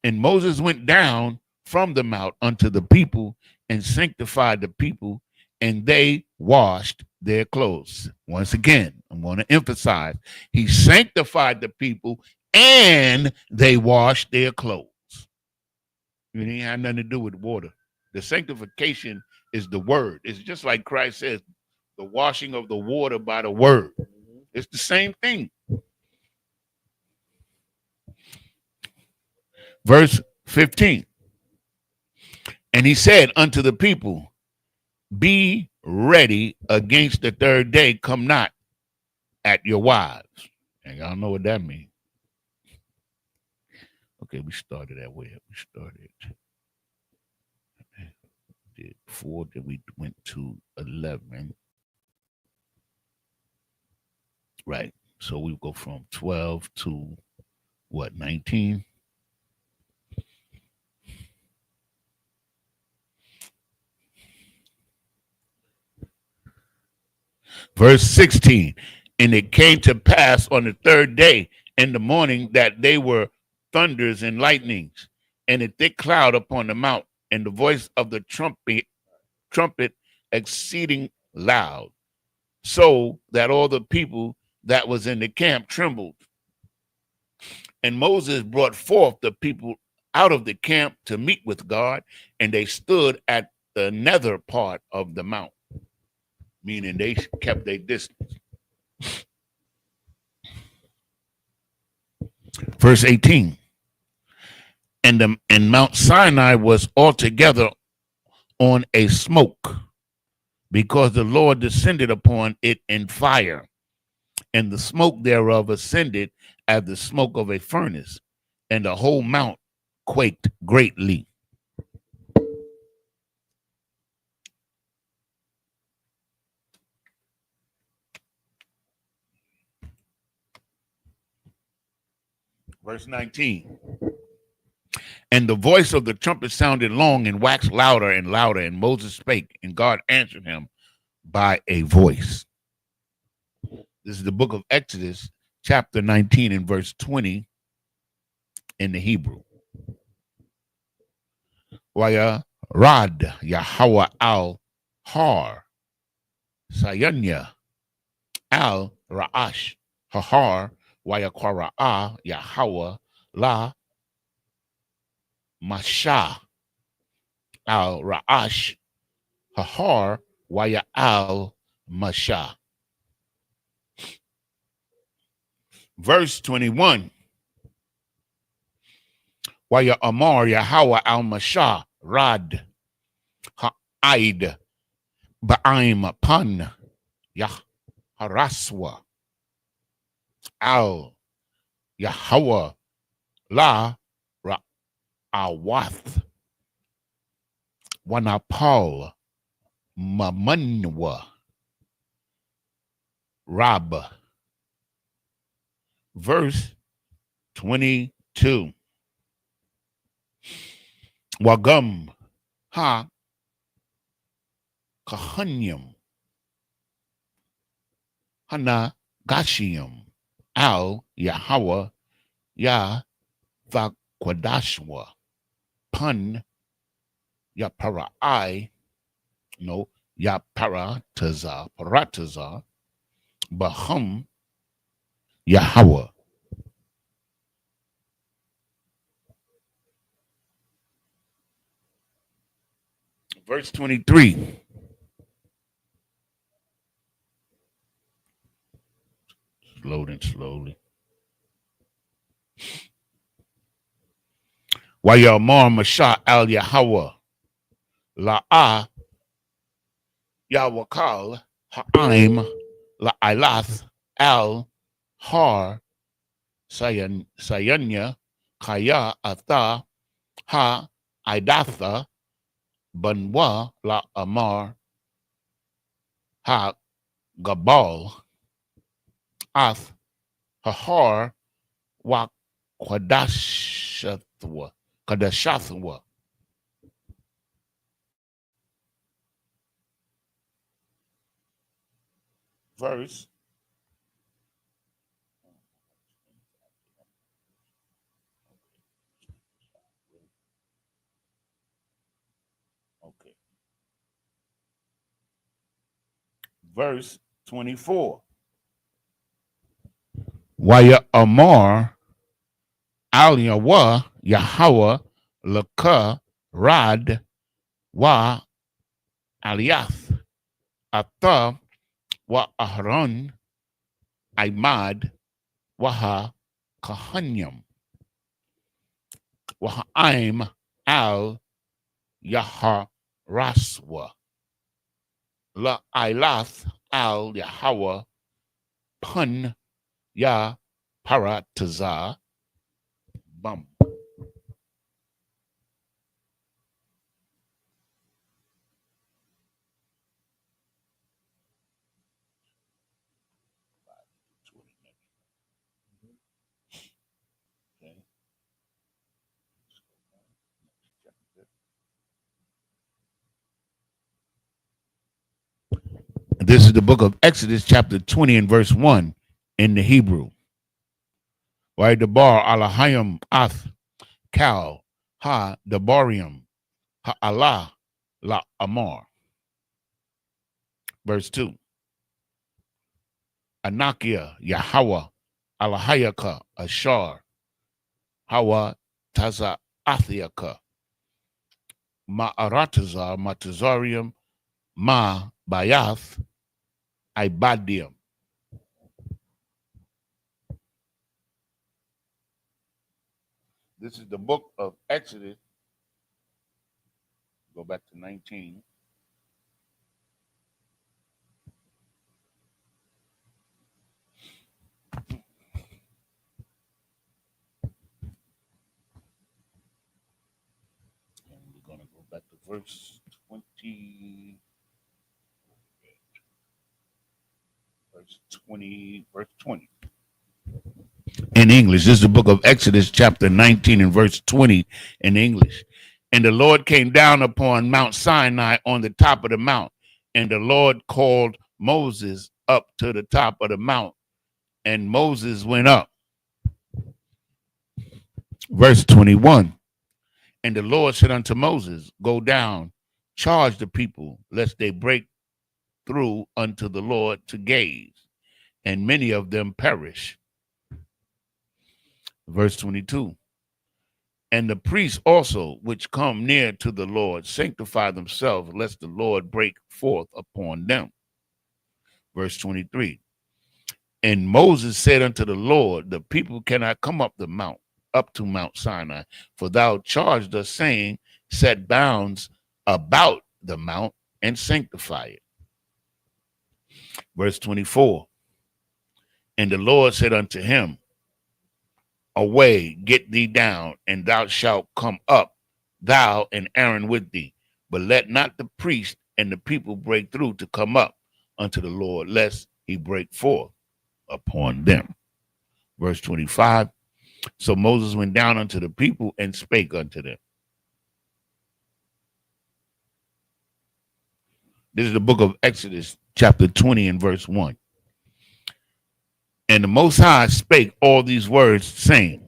And Moses went down from the mount unto the people and sanctified the people, and they washed their clothes. Once again, I'm going to emphasize, he sanctified the people and they washed their clothes. It didn't have nothing to do with water. The sanctification is the word. It's just like Christ says, the washing of the water by the word. It's the same thing. Verse 15. And he said unto the people, be ready against the third day, come not at your wives. And y'all know what that means. Okay, we started that way. We started did 4, then we went to 11. Right. So we go from 12 to what, 19? Verse 16. And it came to pass on the third day in the morning that they were thunders and lightnings, and a thick cloud upon the mount, and the voice of the trumpet exceeding loud, so that all the people that was in the camp trembled. And Moses brought forth the people out of the camp to meet with God, and they stood at the nether part of the mount, meaning they kept their distance. Verse 18. And Mount Sinai was altogether on a smoke, because the Lord descended upon it in fire, and the smoke thereof ascended as the smoke of a furnace, and the whole mount quaked greatly. Verse 19. And the voice of the trumpet sounded long and waxed louder and louder, and Moses spake, and God answered him by a voice. This is the book of Exodus, chapter 19 and verse 20 in the Hebrew. Waya Rad Yahweh al Har Sayanya al Ra'ash Hahar Waya Kwara'a Yahweh La Masha al Ra'ash Hahar Waya al Masha. Verse 21. Waya Amar Yahweh al Masha Rad Ha'id Ba'im Pan Yah Haraswa al Yahweh La Ra'awath Wanapal Mamanwa Rab. Verse 22. Wagam ha kahanyam hana gashiam al Yahweh ya vakwadashwa pun ya parai no ya parataza bahum Yahweh. Verse 23. Loading slowly. Wayamar Masha al Yahweh La'ah Yawakal Ha'im La'ilath al Har Sayanya Kaya Atha Ha Idatha Banwa La Amar Ha Gabal Ath Hahar Wa Kadashathwa. Verse verse 24. Waya Amar Al Yawa Yahweh Laka Rad Wa Aliath Ata Wa Ahron Imad Waha Kahanyam Wahaim Al Yaharaswa La Ilath Al Yahweh Pun Ya Parataza Bum. This is the book of Exodus, chapter 20 and verse 1 in the Hebrew. Right, the bar Alahayim Ath Kal Ha Dabarium Ha Allah La Amar. Verse 2. Anakia Yahweh Alahayaka Ashar Hawa Taza Athiaka Ma'arataza Matazarium Ma Bayath Ibadium. This is the book of Exodus. Go back to 19. And we're going to go back to verse 20. Verse 20. In English, this is the book of Exodus, chapter 19 and verse 20 in English. And the Lord came down upon Mount Sinai on the top of the mount, and the Lord called Moses up to the top of the mount, and Moses went up. Verse 21. And the Lord said unto Moses, go down, charge the people, lest they break through unto the Lord to gaze, and many of them perish. Verse 22. And the priests also, which come near to the Lord, sanctify themselves, lest the Lord break forth upon them. Verse 23. And Moses said unto the Lord, the people cannot come up to Mount Sinai, for thou charged us, saying, set bounds about the mount and sanctify it. Verse 24. And the Lord said unto him, away, get thee down, and thou shalt come up, thou and Aaron with thee. But let not the priest and the people break through to come up unto the Lord, lest he break forth upon them. Verse 25. So Moses went down unto the people and spake unto them. This is the book of Exodus, chapter 20 and verse 1. And the Most High spake all these words, saying,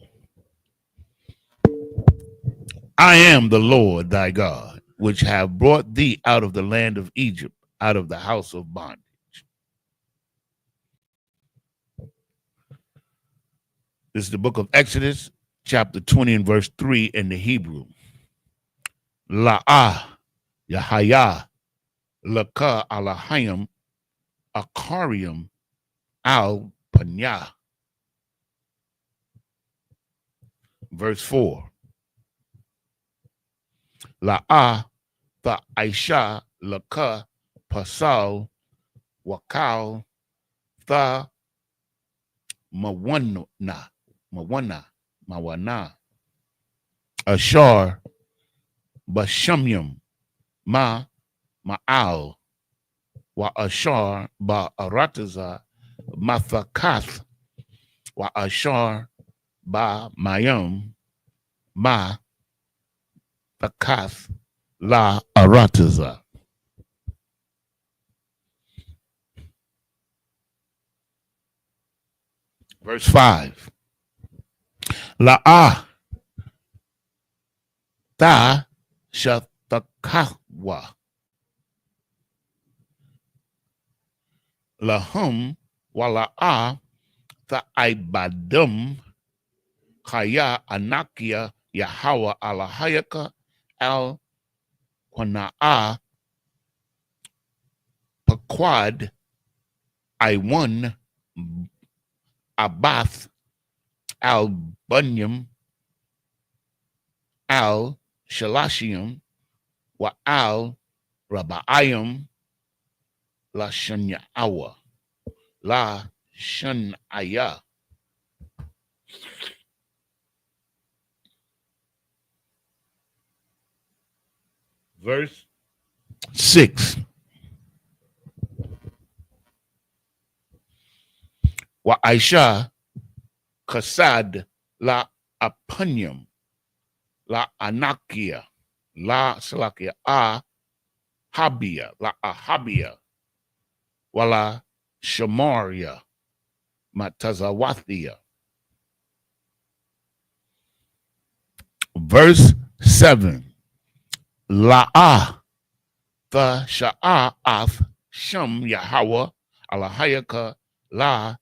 I am the Lord thy God, which have brought thee out of the land of Egypt, out of the house of bondage. This is the book of Exodus, chapter 20 and verse 3 in the Hebrew. La'ah, Yahaya, Laka Alahayim, Akarium, Al Panya. Verse 4. La'ah, the Aisha, Laka, Pasal, Wakal, the Mawana, Ashar, Bashamyam, Ma'al, Wa Ashar, Arataza, Mathakath, Wa Ashar, Mayam, Thakath, La Arataza. Verse 5. La'ah, ta shatakahwa. lahum wala'a tha'ibadum kaya anakia Yahweh alahayaka al Quana'a Paquad Iwan Abath al Bunyam al Shalashium wa al Rabaayam la Shanyawa la Shanaya. Verse 6. Wa Aisha Kasad la Apunyam la Anakia la Salakia a Habia la Ahabia wala Shamaria Matazawathia. Verse 7. La'ah the Sha'ath Sham Yahweh Alahayaka La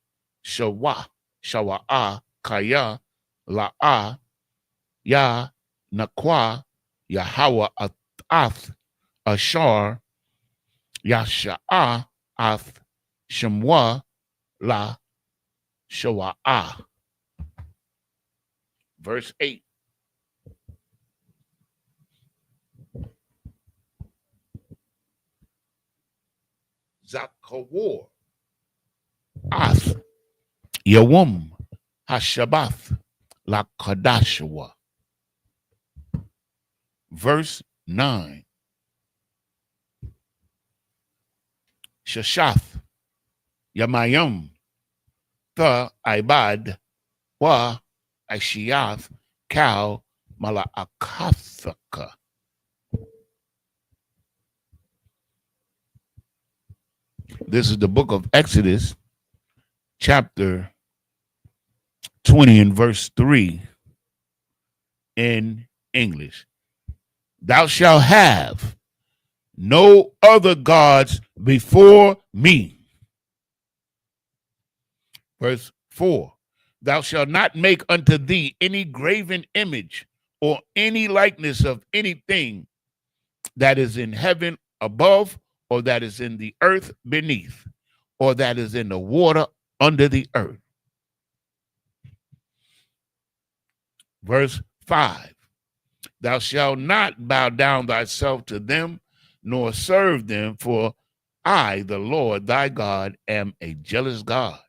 Shawa'a Kaya La'ah Ya Nakwa Yahweh Ath Ashar Yasha'ath Shamwa La Shawa'a. Verse 8. Zakawar Ath Yawum Hashabath La Kadashwa. Verse 9. Shashath Yamayum Tha Ibad Wa Ashiath Kal Malaakathaka. This is the book of Exodus, chapter 20 and verse 3 in English. Thou shalt have no other gods before me. Verse 4. Thou shalt not make unto thee any graven image or any likeness of anything that is in heaven above, or that is in the earth beneath, or that is in the water under the earth. Verse 5. Thou shalt not bow down thyself to them, nor serve them, for I, the Lord thy God, am a jealous God,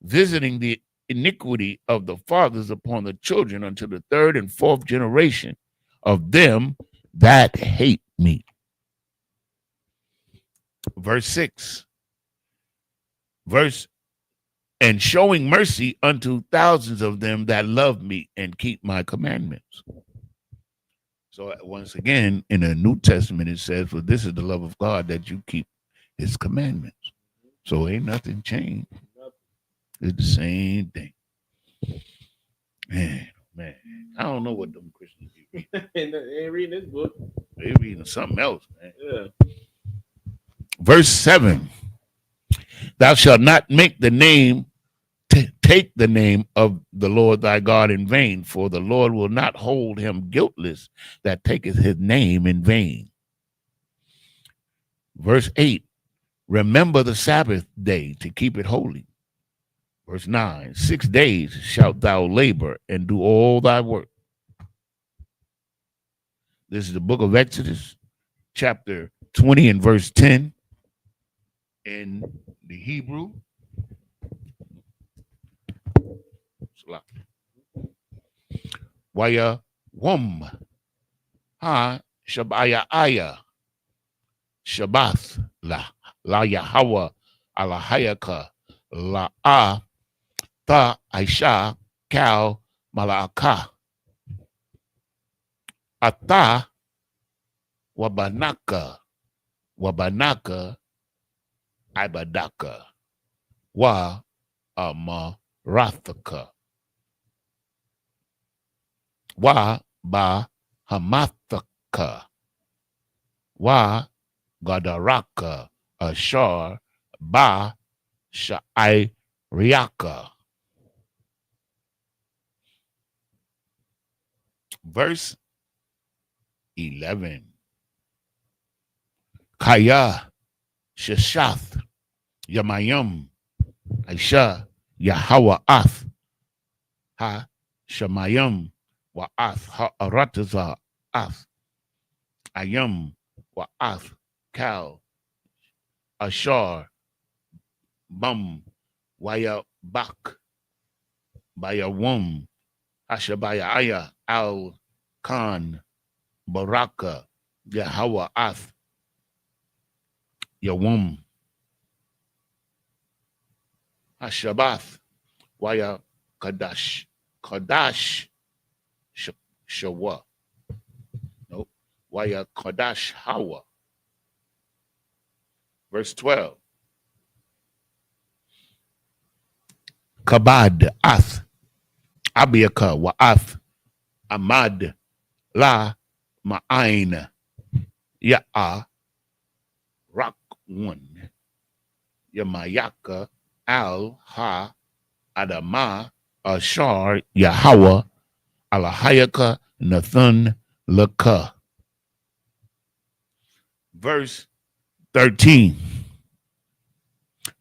visiting the iniquity of the fathers upon the children unto the third and fourth generation of them that hate me. Verse 6. And showing mercy unto thousands of them that love me and keep my commandments. So once again, in the New Testament, it says, well, this is the love of God, that you keep his commandments. So ain't nothing changed. It's the same thing. Man, I don't know what them Christians be reading. They ain't reading this book. They reading something else, man. Yeah. Verse 7. Thou shalt not make the name, take the name of the Lord thy God in vain, for the Lord will not hold him guiltless that taketh his name in vain. Verse 8. Remember the Sabbath day to keep it holy. Verse 9. 6 days shalt thou labor and do all thy work. This is the book of Exodus, chapter 20 and verse 10 in the Hebrew. Waya wum ha shabaya aya shabath la Yahweh alahayaka la ta aisha kal malaaka ata wabanaka ibadaka wa amarathaka wa ba hamathaka wa gadaraka ashar ba Sha'ai Riaka. Verse 11. Kaya Sheshath Yamayim Aisha Yahweh Ath Ha Shamayim Wa Ath Ha Arataza Ath Ayam Wa Ath Kal Ashar Bum Waya Bak Baya Wum Ashabaya Aya Al Khan Baraka Yahweh Ath Yawum Hashabath Waya Kadash Shawa. Nope. Waya Kadash Hawa. Verse 12. Kabad Ath Abiaka Wa Ath Amad La Ma'ain Ya'a Rak One Yamayaka Al Ha Adama Ashar Yahweh Alahayaka Nathan Laka. Verse 13.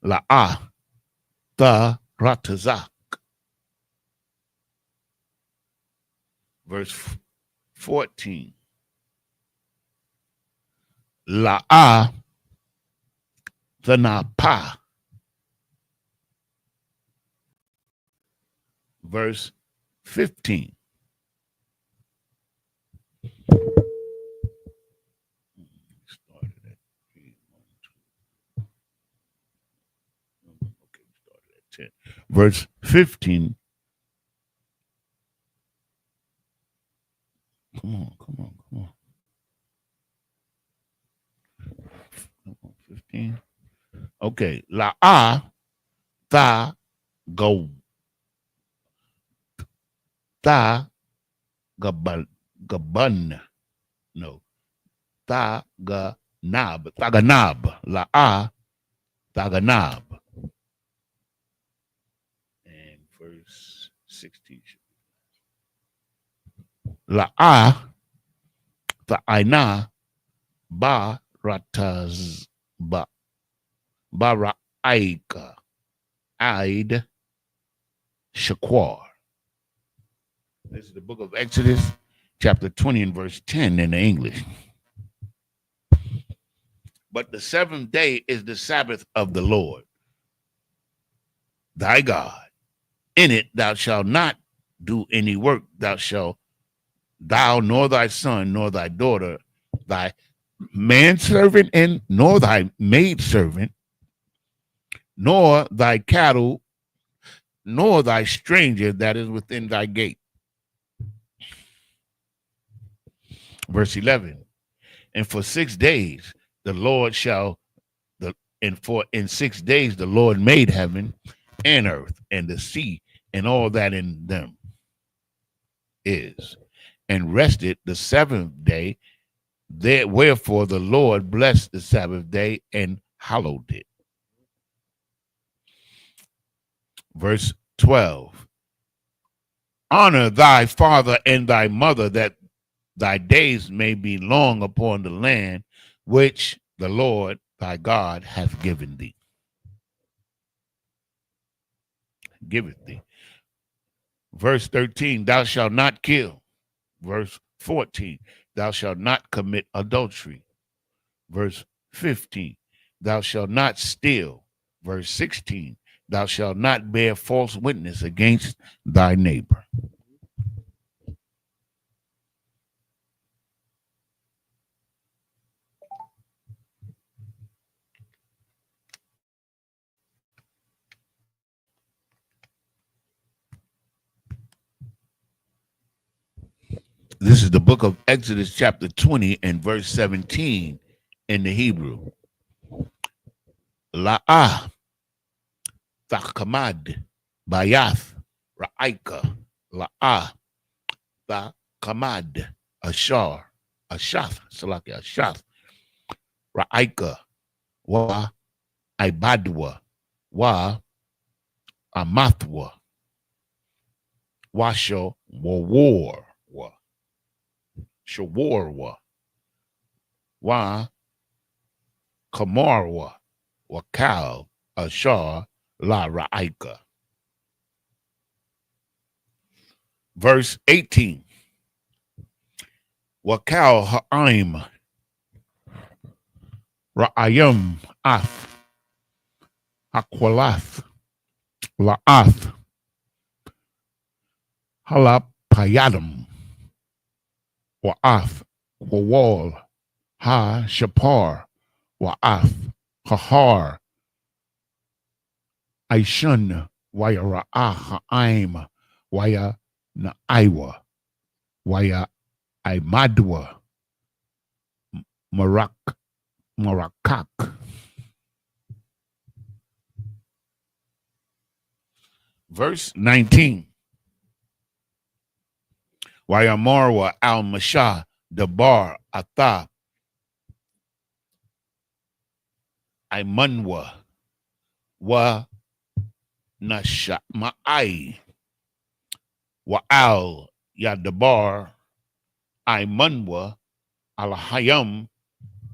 La'ah Ta Ratazak. Verse 14. La'ah Thanapa. Verse 15. Started at 3, 1, 2. Okay, started at 10. Verse 15. Come on. 15. Okay. La'ah Tha Go. Tha Gaban. No. Thaganab. La'ah Thaganab. And verse 16. La'ah Tha'aina Barataz Bara'aika Aid Shaquar. This is the book of Exodus, chapter 20 and verse 10 in the English. But the seventh day is the Sabbath of the Lord, thy God. In it thou shalt not do any work. Thou nor thy son, nor thy daughter, thy manservant, and nor thy maidservant, nor thy cattle, nor thy stranger that is within thy gate. Verse 11. And for 6 days the Lord in 6 days the Lord made heaven and earth and the sea and all that in them is, and rested the seventh day. Wherefore the Lord blessed the Sabbath day and hallowed it. Verse 12. Honor thy father and thy mother, that thy days may be long upon the land which the Lord thy God hath given thee. Giveth thee. Verse 13, thou shalt not kill. Verse 14, thou shalt not commit adultery. Verse 15, thou shalt not steal. Verse 16, thou shalt not bear false witness against thy neighbor. This is the book of Exodus chapter 20 and verse 17 in the Hebrew. La'ah Thakamad Bayath Ra'aika La'ah Thakamad Ashath Ra'aika Wa Ibadwa wa amathwa washo war wa shawarwa wa kamarwa wa kal ashar la ra'ika. Verse 18. Wakal ha'aim ra'ayim ath hakwalath la'ath halapayadam wa'ath wawal ha shapar wa'ath hahar aishun waya ra'ah ha'aim waya na'aiwa waya aimadwa marakak. Verse 19. Wayamarwa al Masha Dabar Atha Aimanwa wa Nasha Ma'ai wa al Yadabar Aimanwa al Hayam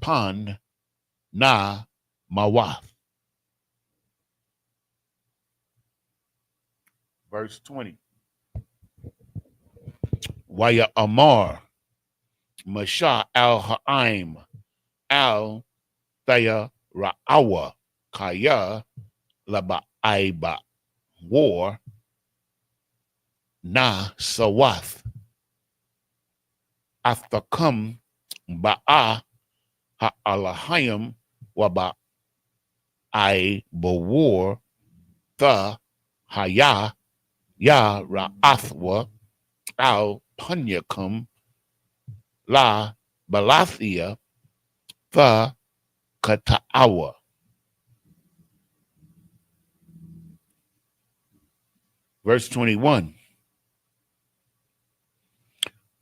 Pan Na Mawath. Verse 20. Waya Amar Masha al Ha'aim al Thaya Ra'awa Kaya Laba Aiba War Na Sawath Aftakam Ba'a Ha'alahayim Waba I Bawar the Haya Ya Ra'athwa Al Punyakum La Balathia the Kata'awa. Verse 21.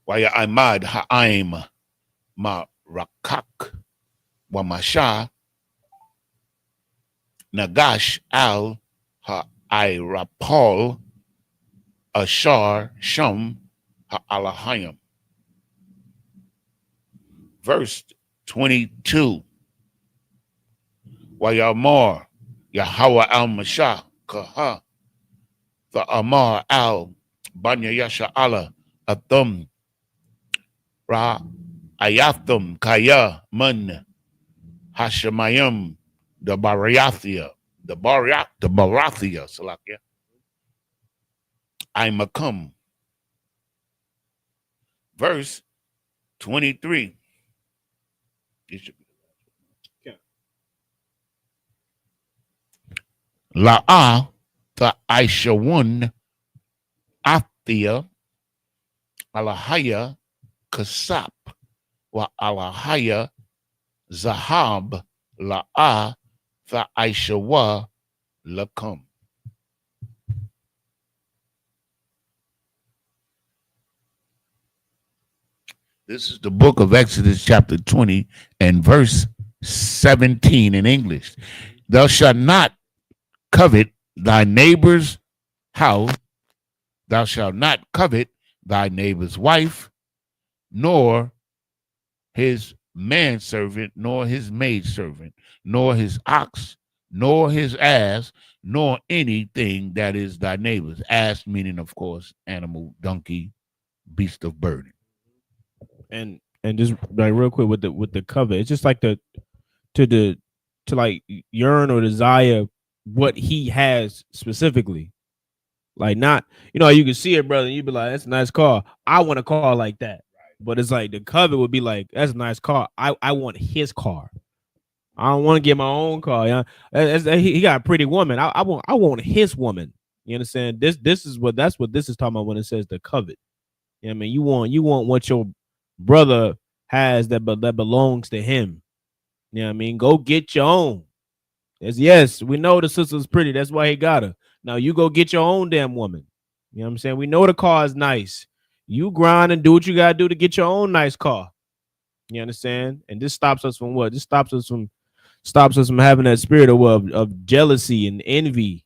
Waya Imad Ha'aim Ma Rakak Wamasha Nagash Al Ha'irapol Ashar Shum Ha'alahayim. Verse 22. Wayamar Yahweh al Masha Kaha the Amar al Banya Yasha Allah Athum Ra Ayathum Kaya Mun Hashemayim the Barathia the Barathia Salakia Imakum. Verse 23. La'a the Aishawun Athia Alahaya Kasap wa Alahaya Zahab La'a the Aishawa Lakum. This is the book of Exodus chapter 20 and verse 17 in English. Thou shalt not covet thy neighbor's house. Thou shalt not covet thy neighbor's wife, nor his manservant, nor his maidservant, nor his ox, nor his ass, nor anything that is thy neighbor's. Ass meaning, of course, animal, donkey, beast of burden. And just like real quick with the covet, it's just like to like yearn or desire what he has specifically. Like not, you can see it, brother, and you be like, that's a nice car. I want a car like that. But it's like the covet would be like, that's a nice car. I want his car. I don't want to get my own car. He got a pretty woman. I want his woman. You understand? That's what this is talking about when it says the covet. I mean, you want what your brother has that belongs to him. You know what I mean? Go get your own. Yes, we know the sister's pretty. That's why he got her. Now you go get your own damn woman. You know what I'm saying? We know the car is nice. You grind and do what you got to do to get your own nice car. You understand? And this stops us from what? This stops us from stops us from having that spirit of jealousy and envy.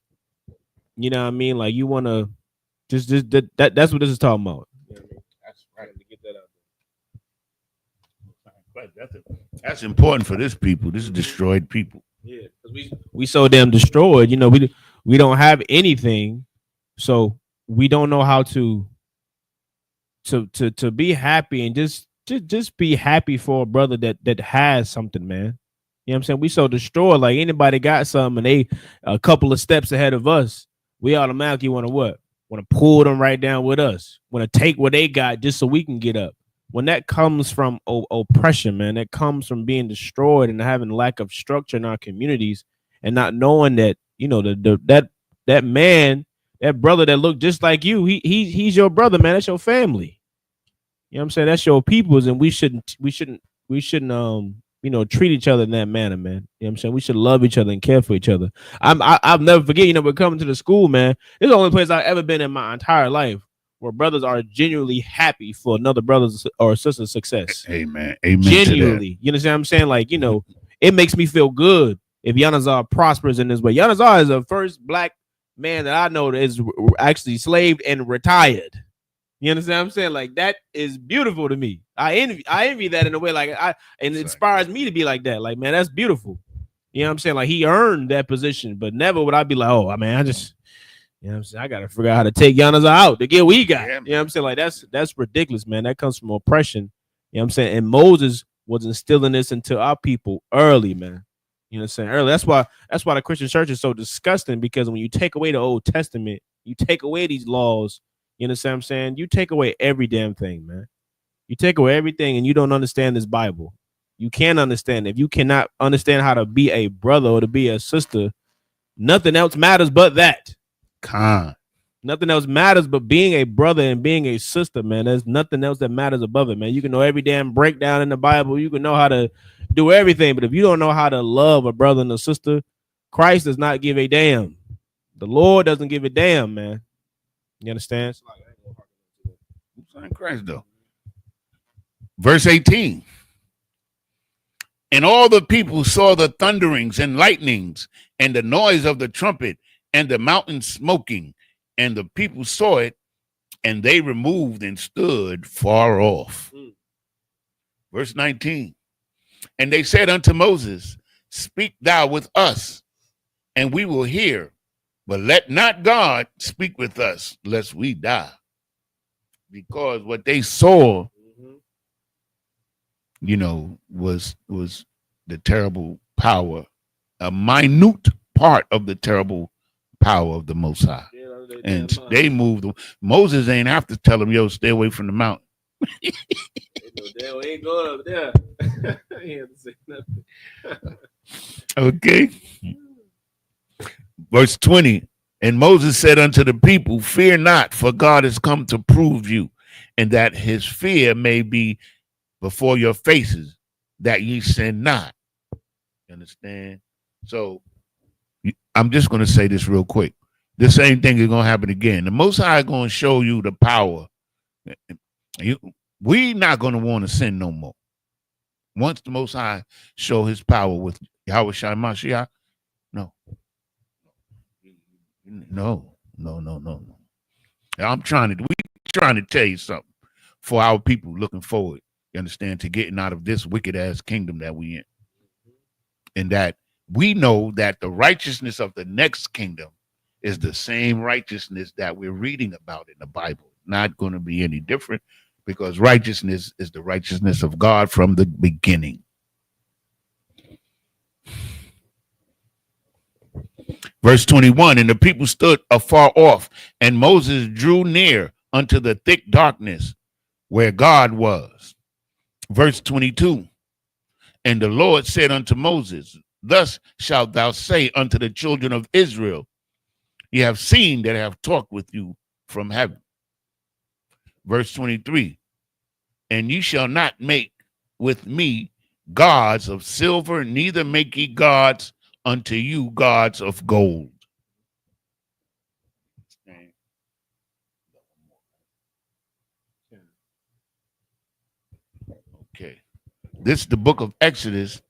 You know what I mean? Like you want to just that's what this is talking about. That's right. To get that out. That's important for this people. This is destroyed people. Yeah, because we so damn destroyed. You know, we don't have anything, so we don't know how to be happy and just be happy for a brother that has something, man. You know what I'm saying? We so destroyed. Like anybody got something and they a couple of steps ahead of us, we automatically want to what? Want to pull them right down with us. Want to take what they got just so we can get up. When that comes from oppression, man, that comes from being destroyed and having lack of structure in our communities and not knowing that, you know, that man, that brother that looked just like you, he's your brother, man. That's your family. You know what I'm saying? That's your peoples, and we shouldn't you know, treat each other in that manner, man. You know what I'm saying? We should love each other and care for each other. I'll never forget, you know, we're coming to the school, man. It's the only place I've ever been in my entire life where brothers are genuinely happy for another brother's or sister's success. Amen. Amen. Genuinely. You understand what I'm saying? Like, you know, it makes me feel good if Yanazar prospers in this way. Yanazar is the first black man that I know that is actually slaved and retired. You understand what I'm saying? Like that is beautiful to me. I envy that in a way. Like it inspires me to be like that. Like, man, that's beautiful. You know what I'm saying? Like he earned that position, but never would I be like, oh, I mean, I just, you know what I'm saying? I gotta figure out how to take Giannis out to get what he got. Yeah, you know what I'm saying? Like that's ridiculous, man. That comes from oppression. You know what I'm saying? And Moses was instilling this into our people early, man. You know what I'm saying? Early. That's why the Christian church is so disgusting, because when you take away the Old Testament, you take away these laws. You understand what I'm saying? You take away every damn thing, man. You take away everything and you don't understand this Bible. You can't understand. If you cannot understand how to be a brother or to be a sister, nothing else matters but that. Nothing else matters but being a brother and being a sister, man. There's nothing else that matters above it, man. You can know every damn breakdown in the Bible. You can know how to do everything. But if you don't know how to love a brother and a sister, Christ does not give a damn. The Lord doesn't give a damn, man. You understand? Christ, though. Verse 18. And all the people saw the thunderings and lightnings and the noise of the trumpet and the mountain smoking, and the people saw it, and they removed and stood far off. Verse 19. And they said unto Moses, speak thou with us, and we will hear. But let not God speak with us, lest we die. Because what they saw, you know, was the terrible power, a minute part of the terrible power of the Most High. And they moved. Moses ain't have to tell them, yo, stay away from the mountain. They ain't going up there. He had to say nothing. Okay. Verse 20. And Moses said unto the people, fear not, for God is come to prove you, and that his fear may be before your faces, that ye sin not. You understand? So I'm just going to say this real quick. The same thing is going to happen again. The Most High is going to show you the power. We not going to want to sin no more. Once the Most High show his power with Yahweh Shai Mashiach, no. We trying to tell you something for our people looking forward, you understand, to getting out of this wicked ass kingdom that we in. And that we know that the righteousness of the next kingdom is the same righteousness that we're reading about in the Bible. Not going to be any different, because righteousness is the righteousness of God from the beginning. Verse 21, and the people stood afar off, and Moses drew near unto the thick darkness where God was. Verse 22, and the Lord said unto Moses, thus shalt thou say unto the children of Israel, ye have seen that I have talked with you from heaven. Verse 23, and ye shall not make with me gods of silver, neither make ye gods unto you gods of gold. Okay. This is the book of Exodus,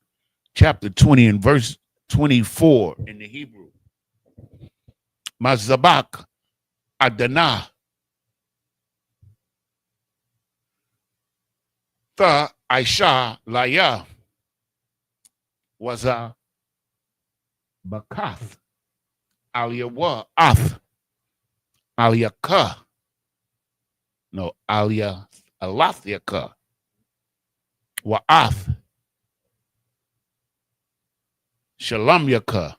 chapter 20 and verse 24 in the Hebrew. Mazabak Adonai Tha Aisha Laya was a Bakath Aliyawa Ath Aliyaka. No, Alia Alathiaka Wa'ath Shalom Yaka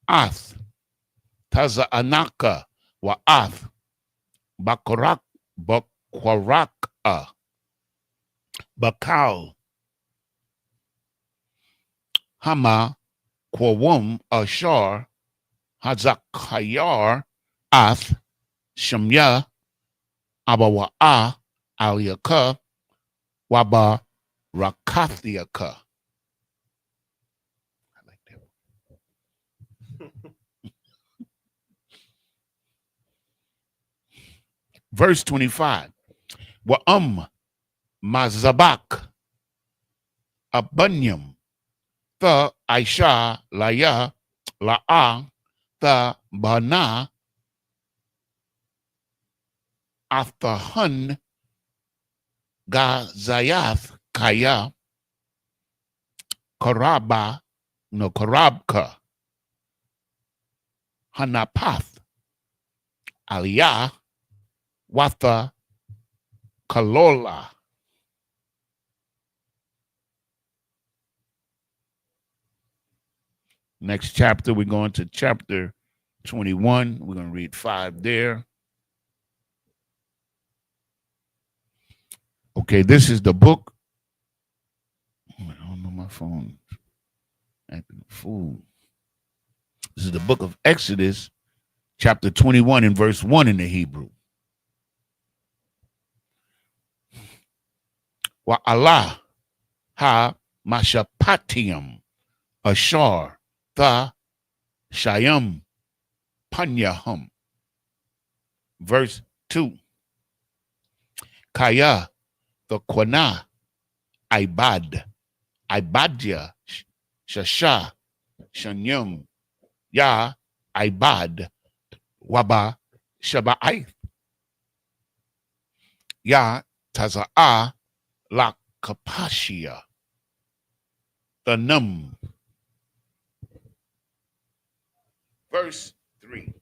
Ath Taza Anaka Wa'ath Bakarak Bakwaraka Bakal Hama Kwawum Ashar Hazakayar Ath Shamya Abawa'a Aliyaka Waba Rakathiaka. I like that. Verse 25. Wa'um Mazabak Abunyam Tha Aisha Laya La'a Tha Bana Aftahun Gazayath Kaya Karabka Hanapath Aliyah Watha Kalola. Next chapter, we're going to chapter 21. We're going to read 5 there. Okay, this is the book. I don't know my phone. Acting a fool. This is the book of Exodus, chapter 21 and verse 1 in the Hebrew. Wa Allah ha mashapatium ashar tha shayam panyahum. Verse 2. Kaya the Kwana Ibad Ibadya Shasha Shanyum Ya Ibad Waba Shaba'ith Ya Taza'a La Kapashia the Num. Verse 3.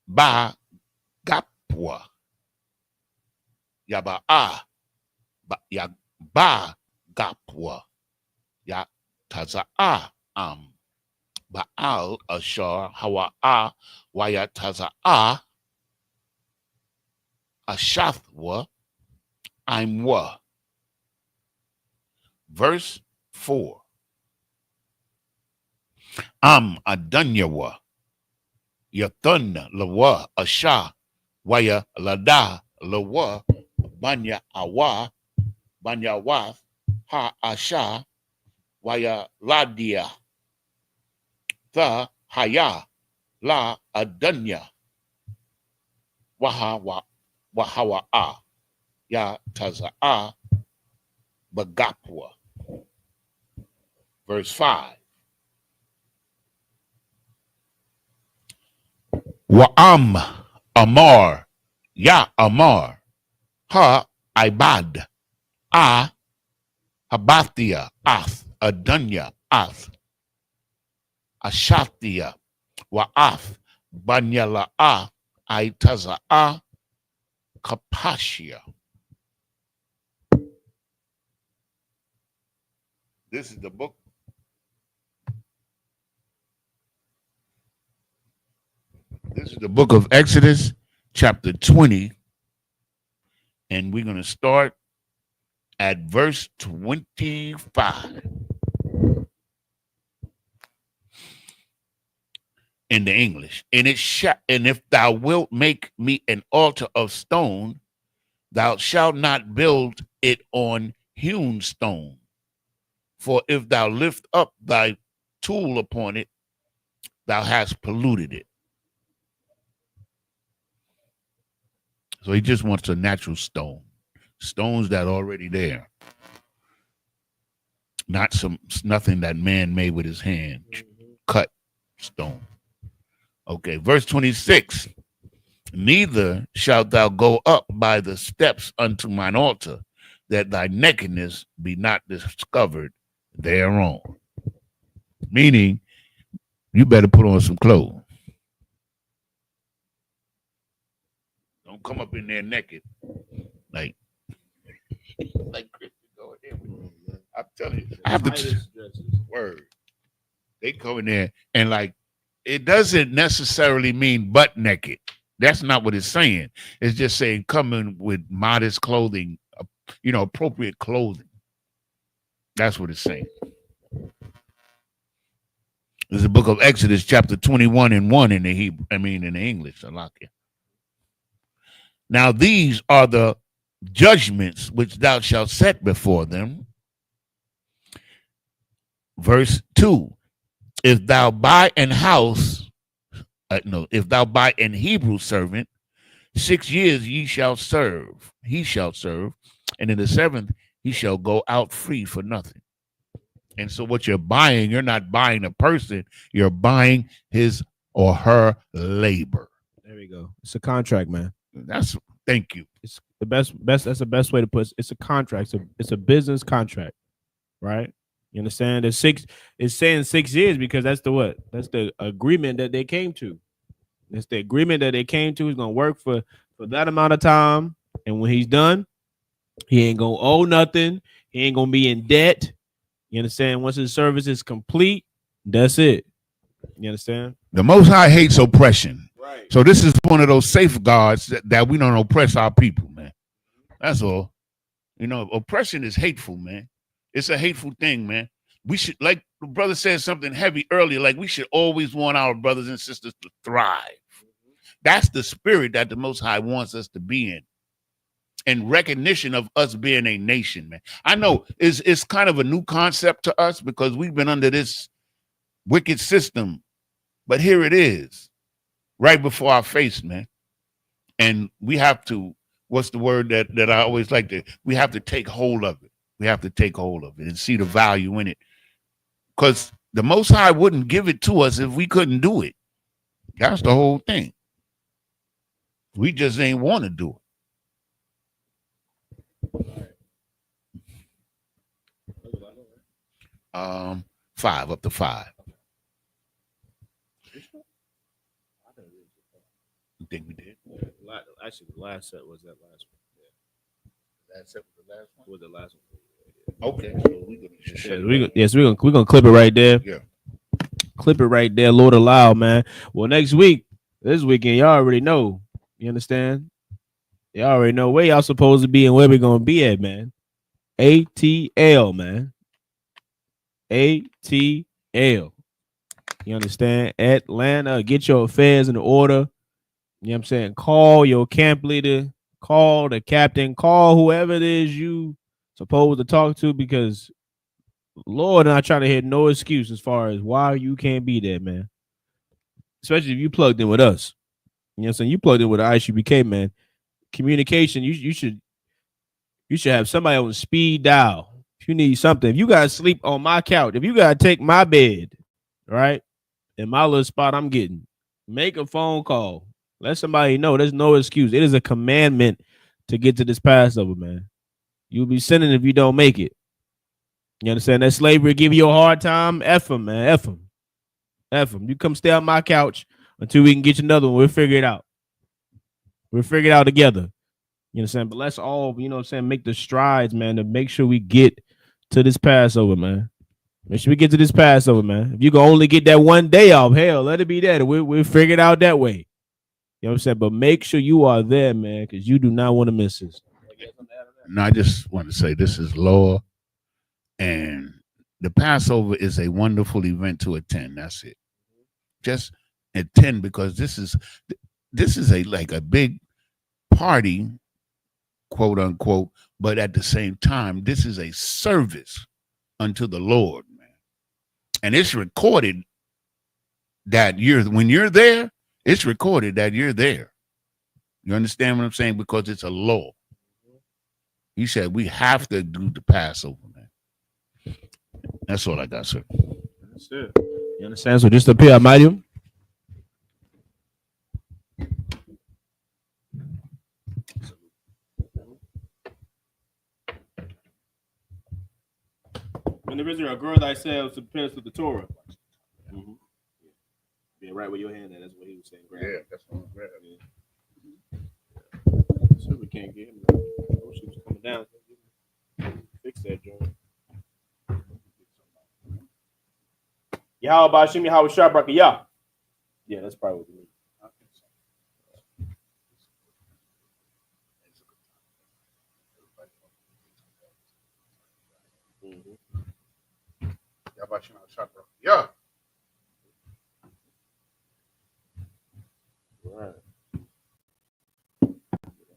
Ba Gapwa Yaba'a Ya Ba Gapwa Ya Taza'a Ba'al Ashar Hawa'a Waya Taza'a Ashathwa Imwa. Verse 4. Adunyawa Yathun Lawa Asha Waya Lada Lawa Banya Awa Banya Wath Ha Asha Waya Ladia Tha Haya La Adunya Wahawa Ya Taza'a Bagapwa. Verse 5. Wa'am Amar Ya Amar Ha Ibad A Habathia Ath Adunya Ath Ashathia Wa'ath Banyala'a Aitaza'a Kapashia. This is the book. This is the book of Exodus, chapter 20. And we're going to start at verse 25 in the English. And if thou wilt make me an altar of stone, thou shalt not build it on hewn stone. For if thou lift up thy tool upon it, thou hast polluted it. So he just wants a natural stone. stones that are already there. Nothing that man made with his hand. Cut stone. Okay, verse 26. Neither shalt thou go up by the steps unto mine altar, that thy nakedness be not discovered thereon. Meaning, you better put on some clothes. Don't come up in there naked. Like Christian going there with me. I'm telling you, I have to word. They go in there and like it doesn't necessarily mean butt naked. That's not what it's saying. It's just saying come in with modest clothing, appropriate clothing. That's what it's saying. There's the book of Exodus, chapter 21 and 1 in the Hebrew. In the English. I like it. Now these are the judgments which thou shalt set before them. Verse 2. If thou buy an Hebrew servant, 6 years he shall serve, and in the 7th he shall go out free for nothing. And so what you're buying, you're not buying a person, you're buying his or her labor. There we go. It's a contract, man. Thank you. It's the best. That's the best way to put it. It's a contract. It's a business contract, right? You understand? It's saying 6 years because that's the agreement that they came to. It's the agreement that they came to. He's gonna work for that amount of time, and when he's done, he ain't gonna owe nothing. He ain't gonna be in debt. You understand? Once his service is complete, that's it. You understand? The Most High hates oppression. Right. So this is one of those safeguards that we don't oppress our people, man. That's all. Oppression is hateful, man. It's a hateful thing, man. We should, like the brother said something heavy earlier, like we should always want our brothers and sisters to thrive. That's the spirit that the Most High wants us to be in recognition of us being a nation, man. I know it's kind of a new concept to us because we've been under this wicked system, but here it is, right before our face, man. And we have to, what's the word that I always like to, we have to take hold of it. We have to take hold of it and see the value in it. Because the Most High wouldn't give it to us if we couldn't do it. That's the whole thing. We just ain't want to do it. 5 up to 5. You think we did? Actually, the last set was that last one. Yeah. That set was the last one? Was the last one. Okay, so we're gonna clip it right there. Yeah. Clip it right there, Lord allow, man. Well, next week, this weekend, y'all already know. You understand? Y'all already know where y'all supposed to be and where we're gonna be at, man. ATL, man. ATL. You understand? Atlanta, get your affairs in order. You know what I'm saying? Call your camp leader, call the captain, call whoever it is you supposed to talk to, because Lord not trying to hear no excuse as far as why you can't be there, man. Especially if you plugged in with us. You know what I'm saying? You plugged in with the ISUPK, man. Communication, you should have somebody on speed dial. If you need something, if you gotta sleep on my couch, if you gotta take my bed, right, in my little spot I'm getting, make a phone call. Let somebody know. There's no excuse. It is a commandment to get to this Passover, man. You'll be sinning if you don't make it. You understand? That slavery give you a hard time? F them, man. F them. F them. You come stay on my couch until we can get you another one. We'll figure it out. We'll figure it out together. You understand? But let's all, you know what I'm saying, make the strides, man, to make sure we get to this Passover, man. Make sure we get to this Passover, man. If you can only get that one day off, hell, let it be that. We'll figure it out that way. You know what I'm saying? But make sure you are there, man, because you do not want to miss this. No, I just want to say this is law, and the Passover is a wonderful event to attend. That's it. Just attend, because this is like a big party, quote unquote, but at the same time, this is a service unto the Lord, man. And it's recorded that when you're there, it's recorded that you're there. You understand what I'm saying? Because it's a law. He said we have to do the Passover, man. That's all I got, sir. That's it. You understand? So just appear, Almighty. When there is a girl thyself to prepare to the Torah. Mm-hmm. Yeah, right where your hand at. That's what he was saying. Grab. Yeah, that's what I'm grabbing. Yeah. So we can't get him. Oh, she was coming down. Fix that joint. Yahweh Bashim Yahweh Shabrak Yah. Yeah, that's probably what we need. Yeah. Right.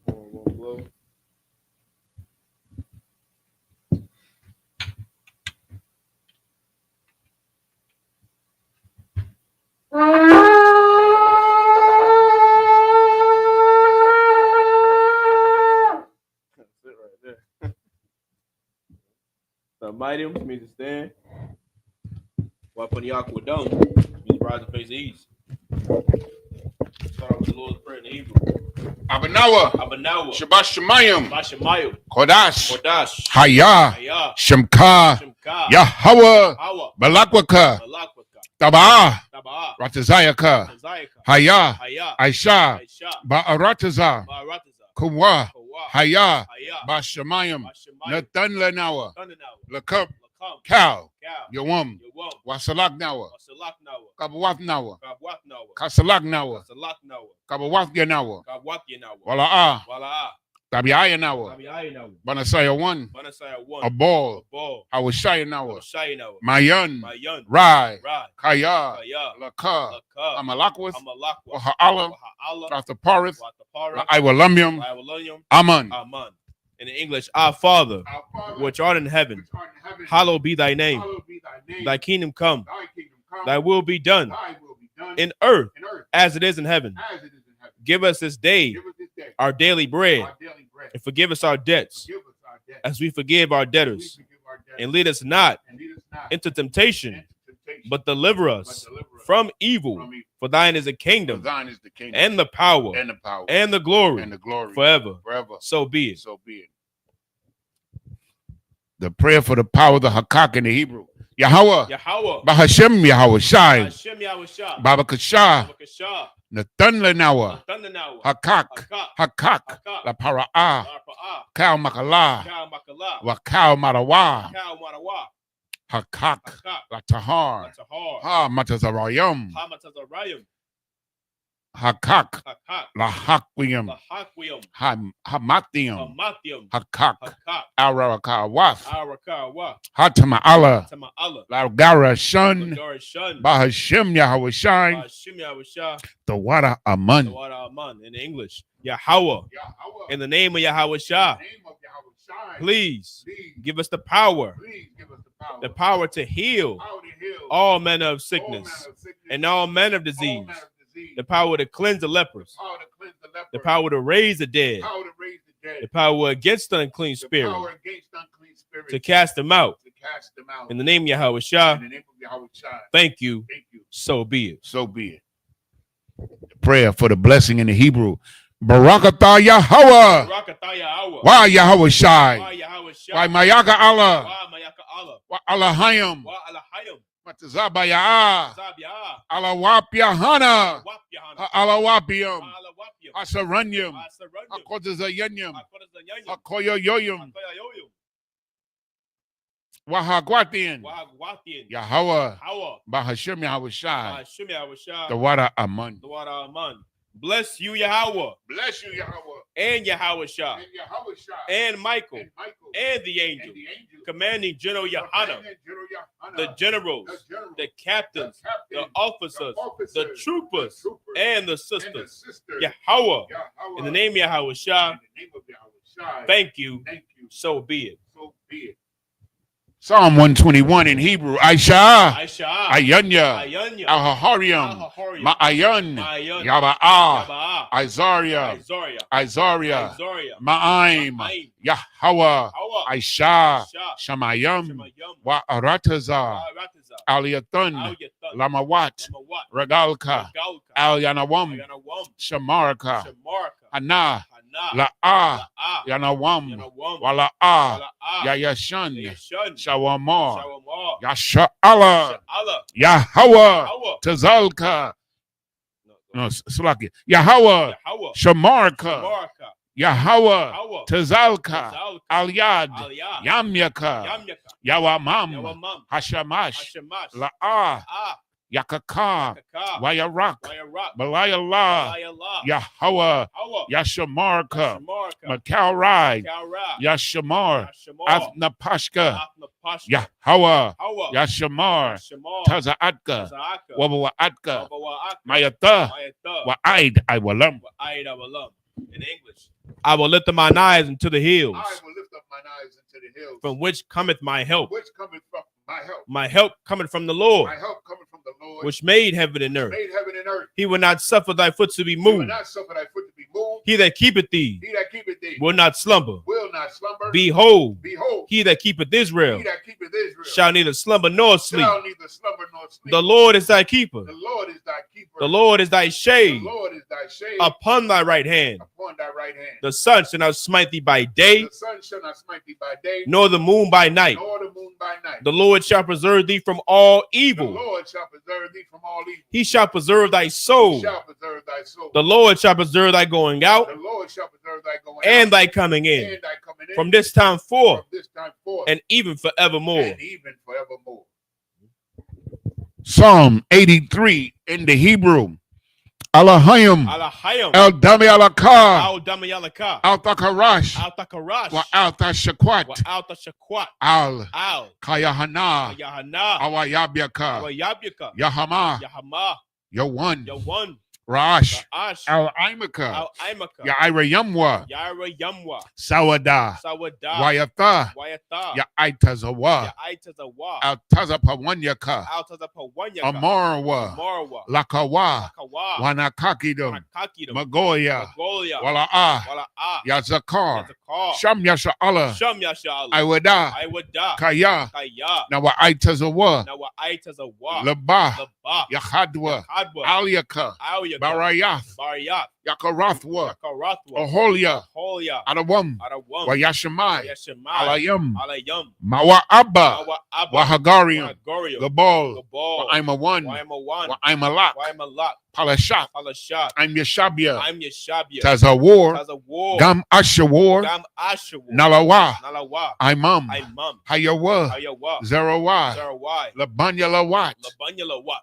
Blow. That's it right there. So mighty means to stand. Wipe on the aqua dome means rise and face the east. Start with the Lord's Prayer in the Hebrew. Abanawa, Shabbat Shemayim, Kodash, Hayah, Shemka, Yahweh, Malakwaka, Tabah, Ratazayaka, Hayah, Aisha, Ba'arataza, Kuwa, Hayah, Bashamayim, Nathan Lenawa, Lakup, Cow, Yawam, Wasalak Nawa, Kabawat Nawa, Kasalak Nawa, Kabawat Yanawa, Wala'a, Tabiaya Nawa, Banasaya 1, a ball, Awashaya Nawa, Mayan, Rai, Kaya, Laka, Amalakwas, Waha'ala, Rathaparith, Iwalumium, Aman. In English, Our Father, which art in heaven, hallowed be thy name. Thy kingdom come. Thy will be done in earth as it is in heaven. Give us this day our daily bread, and forgive us our debts as we forgive our debtors. And lead us not into temptation, but deliver us from evil. For thine is the kingdom, and the power, and the glory, forever. So be it. The prayer for the power of the Hakak in the Hebrew. Yahweh, Bahashem Yahweh Shai, Baba Kashah, Nathan Lenawa, Hakak, La Para'ah, Kal Makala, Wakal Marawa, Hakak, La Tahar, Ha Matazarayam, Hakak, La Hakwiyam, Hamatium, Hakak, Arakawaf, Hatama Allah, Laugara Shun, Bahashim Yahweh Shine, the Wada Aman. In English, Yahweh, in the name of Yahweh Shah, please give us the power to heal all manner of sickness and all manner of disease. The power to cleanse the lepers. The power to raise the dead. The power against the unclean spirit. To cast them out. In the name of Yahweh Shah. Thank you. So be it. So be it. The prayer for the blessing in the Hebrew. Barakatah Yahweh. Why Yahweh Shai? Why Mayaka Allah? Why Allahayim? Matazabaya, Alawapia Hana, Alawapium, Asaranyum, Akodazayanyum, Akoyoyoyum, Wahagwatian, Yahweh, Bahashim Yahweh Shai, the Wada Aman. Bless you, Yahweh. Bless you, Yahweh. And Yahweh Shah. And Michael. And the angel. Commanding General Yohanan. The generals. The captains. The officers. The troopers. And the sisters. Yahweh. In the name of Yahweh Shah. Thank you. So be it. Psalm 121 in Hebrew. Aisha. Aisha. Ayanya. Ayanya. Al-Hahariam. Al-Hahariam. Ma'ayan. Ma'ayan. Yaba'ah. Yaba'ah. Izaria. Izaria. Izaria. Izaria. Ma'aim. Ma'aim. Yahweh. Hawa. Aisha. Aisha. Shamayam. Shemayam. Wa Arataza. Rataza. Aliyatun. Al-Yathan. Lamawat. Lamawat. Regalka. Galka. Al-Yanawam. Yanawam. Shamarka. Shemarka. Ana. Hana. La'ah. La'ah. Yanawam. Yanawam. Wala'ah. Wala'ah. Yayashan. Yashan. Shawamah. Shawamah. Yasha'ala. Sha'ala. Yahweh. Hawa. Tazalka. No, Slaki. Yahweh. Hawa. Shamarka. Marka. Yahweh. Hawa. Tazalka. Zalka. Al-Yad. Aliyah. Yamyaka. Yamyaka. Yawamam. Yawamam. Hashamash. Hashemash. La'ah. Ah. Yakaka. Kaka. Wayarak. Wayarak. Balayallah. Ayallah. Yahweh. Hawa. Yashamarka. Shamarka. Makalrai. Kalra. Yashamar. Yashamar. Athnapashka. Athnapashka. Yahweh. Hawa. Yashamar. Shamar. Tazaatka. Zaka. Wabawaatka. Wabawa'aka. Mayata. Mayata. Wa'aid. I walam. Wa'aid awalam. In English. I will lift up mine eyes into the hills, I will lift up mine eyes into the hills. from which cometh my help. Which cometh from my help. My help cometh from the Lord, My help cometh from the Lord, which made heaven and earth. made heaven and earth. He will not suffer thy foot to be He will moved. not suffer thy foot to be moved. He that keepeth thee He that keepeth thee will not slumber. will not slumber. Behold, Behold, he that keepeth Israel he that keepeth Israel shall neither slumber nor sleep. shall neither slumber nor sleep. The Lord is thy keeper. The Lord is thy keeper. The Lord is thy The shade Lord is thy shade upon thy right hand. upon thy right hand. The sun shall not smite thee by day, The sun shall not smite thee by day, nor the moon by night. nor the moon by night. The Lord shall preserve thee from all The evil. Lord shall preserve thee from all evil. He shall preserve thy He soul. shall preserve thy soul. The Lord shall preserve thy going out The Lord shall preserve thy going and out thy coming in and thy coming in from this time forth from this time forth and even forevermore. and even forevermore. Psalm 83 in the Hebrew. Alahayim. Alahayim. El Dami Alaka. Al Damayalaka. Al Takarash. Al Takarash. Wa Al Tashakwat. Wa Al Tashakwat. Al Al Kayahana. Yahana. Awayabyaka. Yabyaka. Yahama. Yahama. Yawan. Yawan. Rash. Ash. Al Imaka. Al Imaka. Yaira Yamwa. Yaira Yamwa. Sawada. Sawada. Wayatha. Wayata. Ya Aitazawa. Yaitazawa. Al Tazapawanyaka. Al Tazapawanyaka. Amarwa. Marwa. Lakawa. Kawa. Wanakakidum. Kakidum. Magoya. Magolia. Wala'a. Wala Ah. Yazakar. Yazakar. Sham Yasha Allah. Sham Yasha'Allah. Iwada. I would die. Kaya. Kaya. Now wa Aitazawa. Now what Aitazawa. Laba. Laba. Yahadwa. Hadwa. Alyaka. Alyaka. Barayath. Bariyat. Yakarathwa. Yakaratwa. Aholia. Holia. Adawam. Arawam. Wayashamai. Yashemai. Alayam. Alayam. Mawa Abba. Awa Abba. Wahagarium. Wahagorium. Gabal. Gabal. I'm a one. Why am a one? I'm a lot. Why am a lot? Palashat. Alashat. I'm Yeshabia. I'm Yeshabia. Tazawar. Tazawar. Gam Ashawar. Gam Ashawar. Nalawa. Nalawa. Imam. Imam. Hayawa. Ayawa. Zerawai. Sarawai. Labanya Lawat. Labanyala Wat.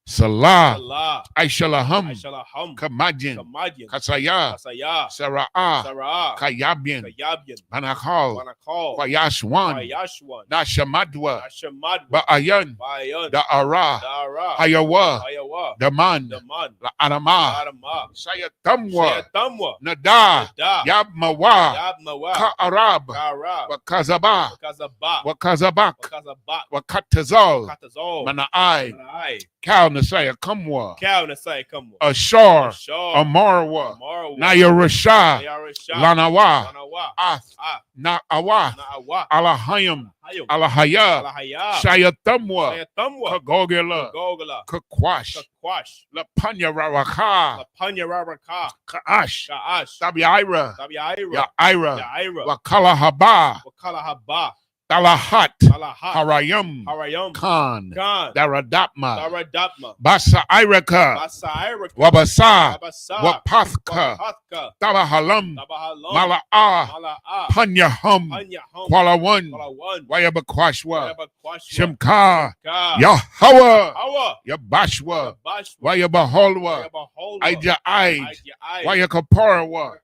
Salah. Allah. Aishalaham. Aishalaham. Kamajin. Kamadian. Kasaya. Kasaya. Sara'ah. Sarah. Kayabian. Kayabian. Banakal. Wanakal. Kwayashwan. Kwayashwan. Nashamadwa. Ashamadwa. Ba'ayan. Bayan. Da'ara. Dara. Hayawa. Ayawa. Daman. Daman. La'anama. Adama. Sayatamwa. Sayatamwa. Nada. Da. Yabmawa. Yabmawa. Ka'arab. Kara. Wakazaba. Wakazaba. Wakazabak. Wakazabak. Wakatazal. Katazol. Mana'ai. Manai. Kal Nasaya Kamwa. Cow Nasai come. Ashar. Shah. Amarwa. Marwa. Nayarasha. Nayarasha. Lanawa. Lanawa. Ath. Ah. Na'awa. Na'awa. Alahayim. Hayum. Alahaya. Alahaya. Shayatamwa. Sayatamwa. Kagogela. Gogala. Kakwash. Kakwash. Lapanya Rawaka. Lapanya Raraka. Kaash. Kaash. Tabiaira. Tabiaira. Yaira. Yaira. Wakala Haba. Wakala Haba. Talahat. Alahat. Harayam. Harayam. Khan. Khan. Daradapma. Daradapma. Basa Iraka. Basa Iraka. Wabasa. Wabasa. Wapathka. Wapathka. Tabahalam. Tabahalam. Mala'ah. Mala'ah. Panyahum. Panyahum. Kwalawan. Kwalawan. Wayabakwashwa. Yabakwashwa. Shimka. Ka. Yahweh. Hawa. Yabashwa. Bashwa. Wayabaholwa. Yabaholwa. Aija'aid. Aija'aid. Wayakaparawa.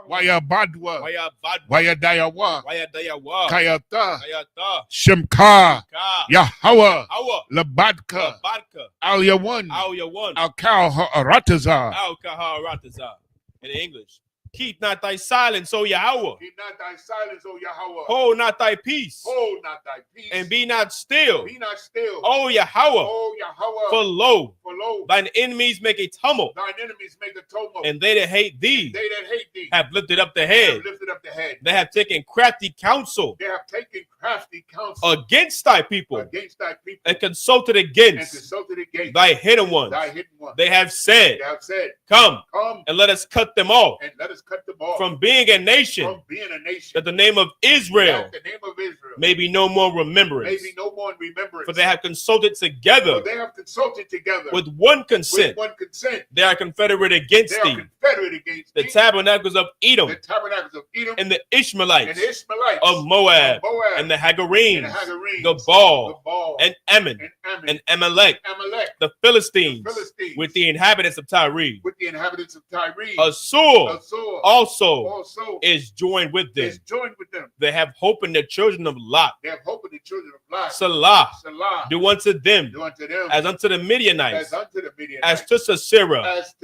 Wayabadwa. Wayabadwa. Wayadayawa. Wayadayawa. Kayata. Kayata. Shimka. Ka. Yahweh. Hawa. Labadka. Badka. Al-Yawan. Al Yawan. Al-Kal Ha'arataza. Al Kaharataza. In English. Keep not thy silence, O Yahweh. Keep not thy silence, O Yahweh. Hold not thy peace. Hold not thy peace. And be not still. Be not still. O Yahweh. O Yahweh. For lo, lo, thine enemies make a tumult. Thine enemies make a tumult. And they that hate thee, they that hate thee have lifted up the head. have lifted up the head. They have taken crafty counsel. They have taken crafty counsel Against thy people. Against thy people. And consulted And against consulted against thy hidden ones. Thy hidden ones. They have said, Come and let us cut them off. And let us cut them off. From being a nation. From being a nation. That the name of Israel. That the name of Israel. May be no more remembrance. May be no more remembrance. For they have consulted together. For they have consulted together. With one consent. With one consent. They are confederate against They thee. are confederate against the thee. Tabernacles of Edom. The tabernacles of Edom. And the Ishmaelites. And the Ishmaelites. Of Moab. And the Hagarenes. The Baal. And Ammon. And Amalek. The Philistines. With the inhabitants of Tyre. With the inhabitants of Tyre. Assur also is joined with them. They have hope in the children of Lot. They have hope in the children of Lot. Salah. Do unto them. As unto the Midianites. As to Sisera. As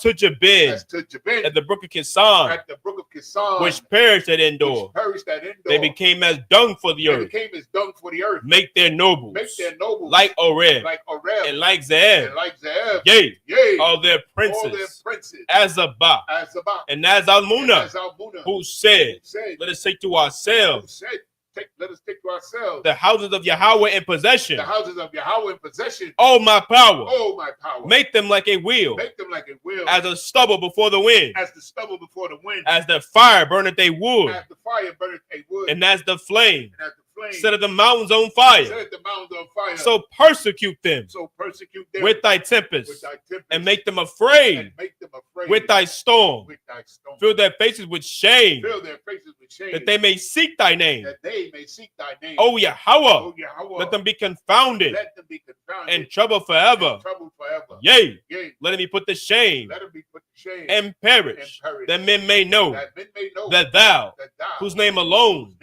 to Jabin. At the brook of Kisan. Which perished at Endor. They became as dung for the earth. Make their nobles. Like Oreb. And like Zeb. Yea. All their princes. As Abba. And as Almuna. Who said, let us take to ourselves. Let us take to ourselves the houses of Yahweh in possession. The houses of Yahweh in possession. Oh, my power. Oh, my power. Make them like a wheel. Make them like a wheel. As a stubble before the wind. As the stubble before the wind. As the fire burneth a wood. As the fire burneth a wood. And as the flame. And as the flame. Set the mountains on fire. Set the mountains on fire. So persecute them. With thy tempest. And make them afraid. With thy storm. Fill their faces with shame. That they may seek thy name. O Yahweh. Let them be confounded. And trouble forever. Yea. Let them be put to shame. And perish. That men may know. That thou. Whose name alone.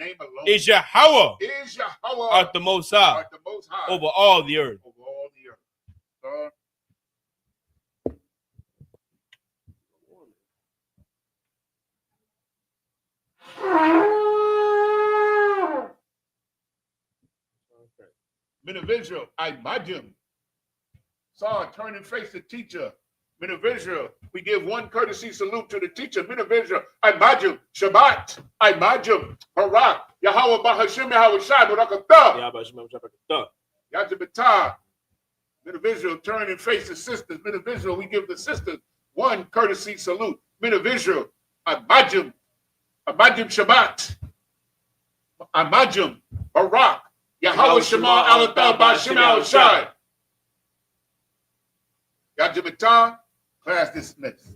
Is Yahweh. Art the Most High. Over all the earth. Men of Israel, I imagine. Saw turn and face the teacher. Men of Israel, we give one courtesy salute to the teacher. Men of Israel, I imagine. Shabbat, I imagine. Barak, Yahweh Bahashim, Yahweh Shai, Barakatah. Yajabitah. Men of Israel, turn and face the sisters. Men of Israel, we give the sisters one courtesy salute. Men of Israel, I imagine. Imagine Shabbat. Imagine Barak. Yahweh Shema Alatah Bashim Al Shai. Yajabitah, class dismissed.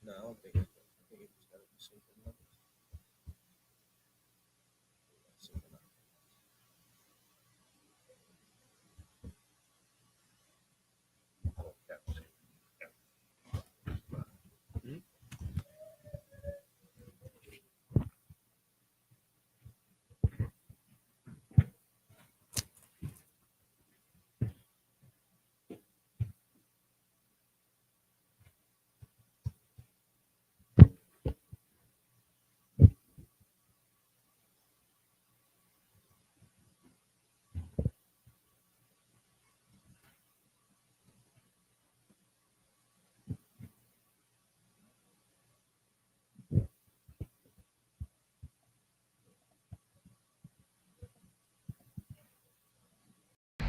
No, I don't think it. I think it just got to be simple numbers. Simple numbers.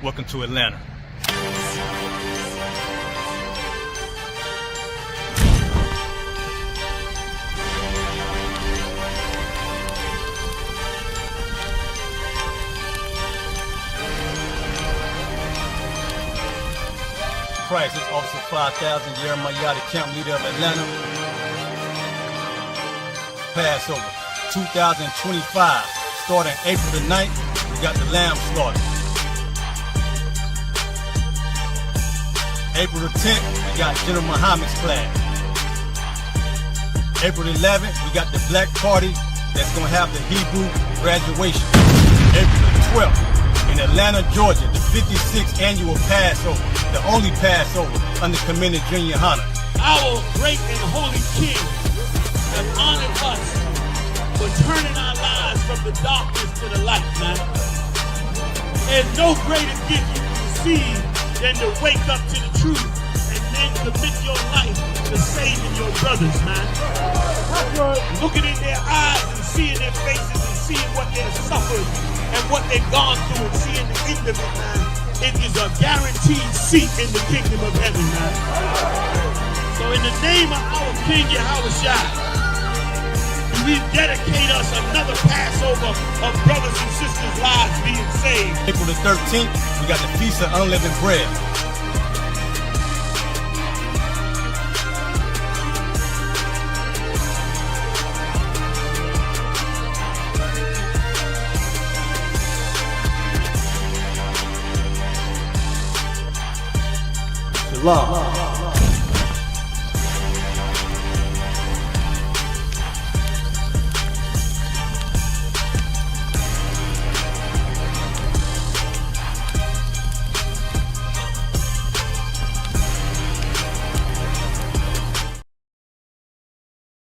Welcome to Atlanta. Price is Officer 5000, Jeremiah, the camp leader of Atlanta. Passover. 2025. Starting April the 9th, we got the lamb slaughter. April the 10th, we got General Muhammad's class. April the 11th, we got the black party that's gonna have the Hebrew graduation. April the 12th, in Atlanta, Georgia, the 56th annual Passover, the only Passover under Commended Junior Hunter. Our great and holy King has honored us for turning our lives from the darkness to the light, man. There's no greater gift you can receive than to wake up to the truth and then commit your life to saving your brothers, man. Looking in their eyes and seeing their faces and seeing what they've suffered and what they've gone through and seeing the end of it, man. It is a guaranteed seat in the kingdom of heaven, man. So in the name of our King Yahushua, we dedicate us another Passover of brothers and sisters' lives being saved. April the 13th, we got the Feast of Unleavened Bread. Shalom.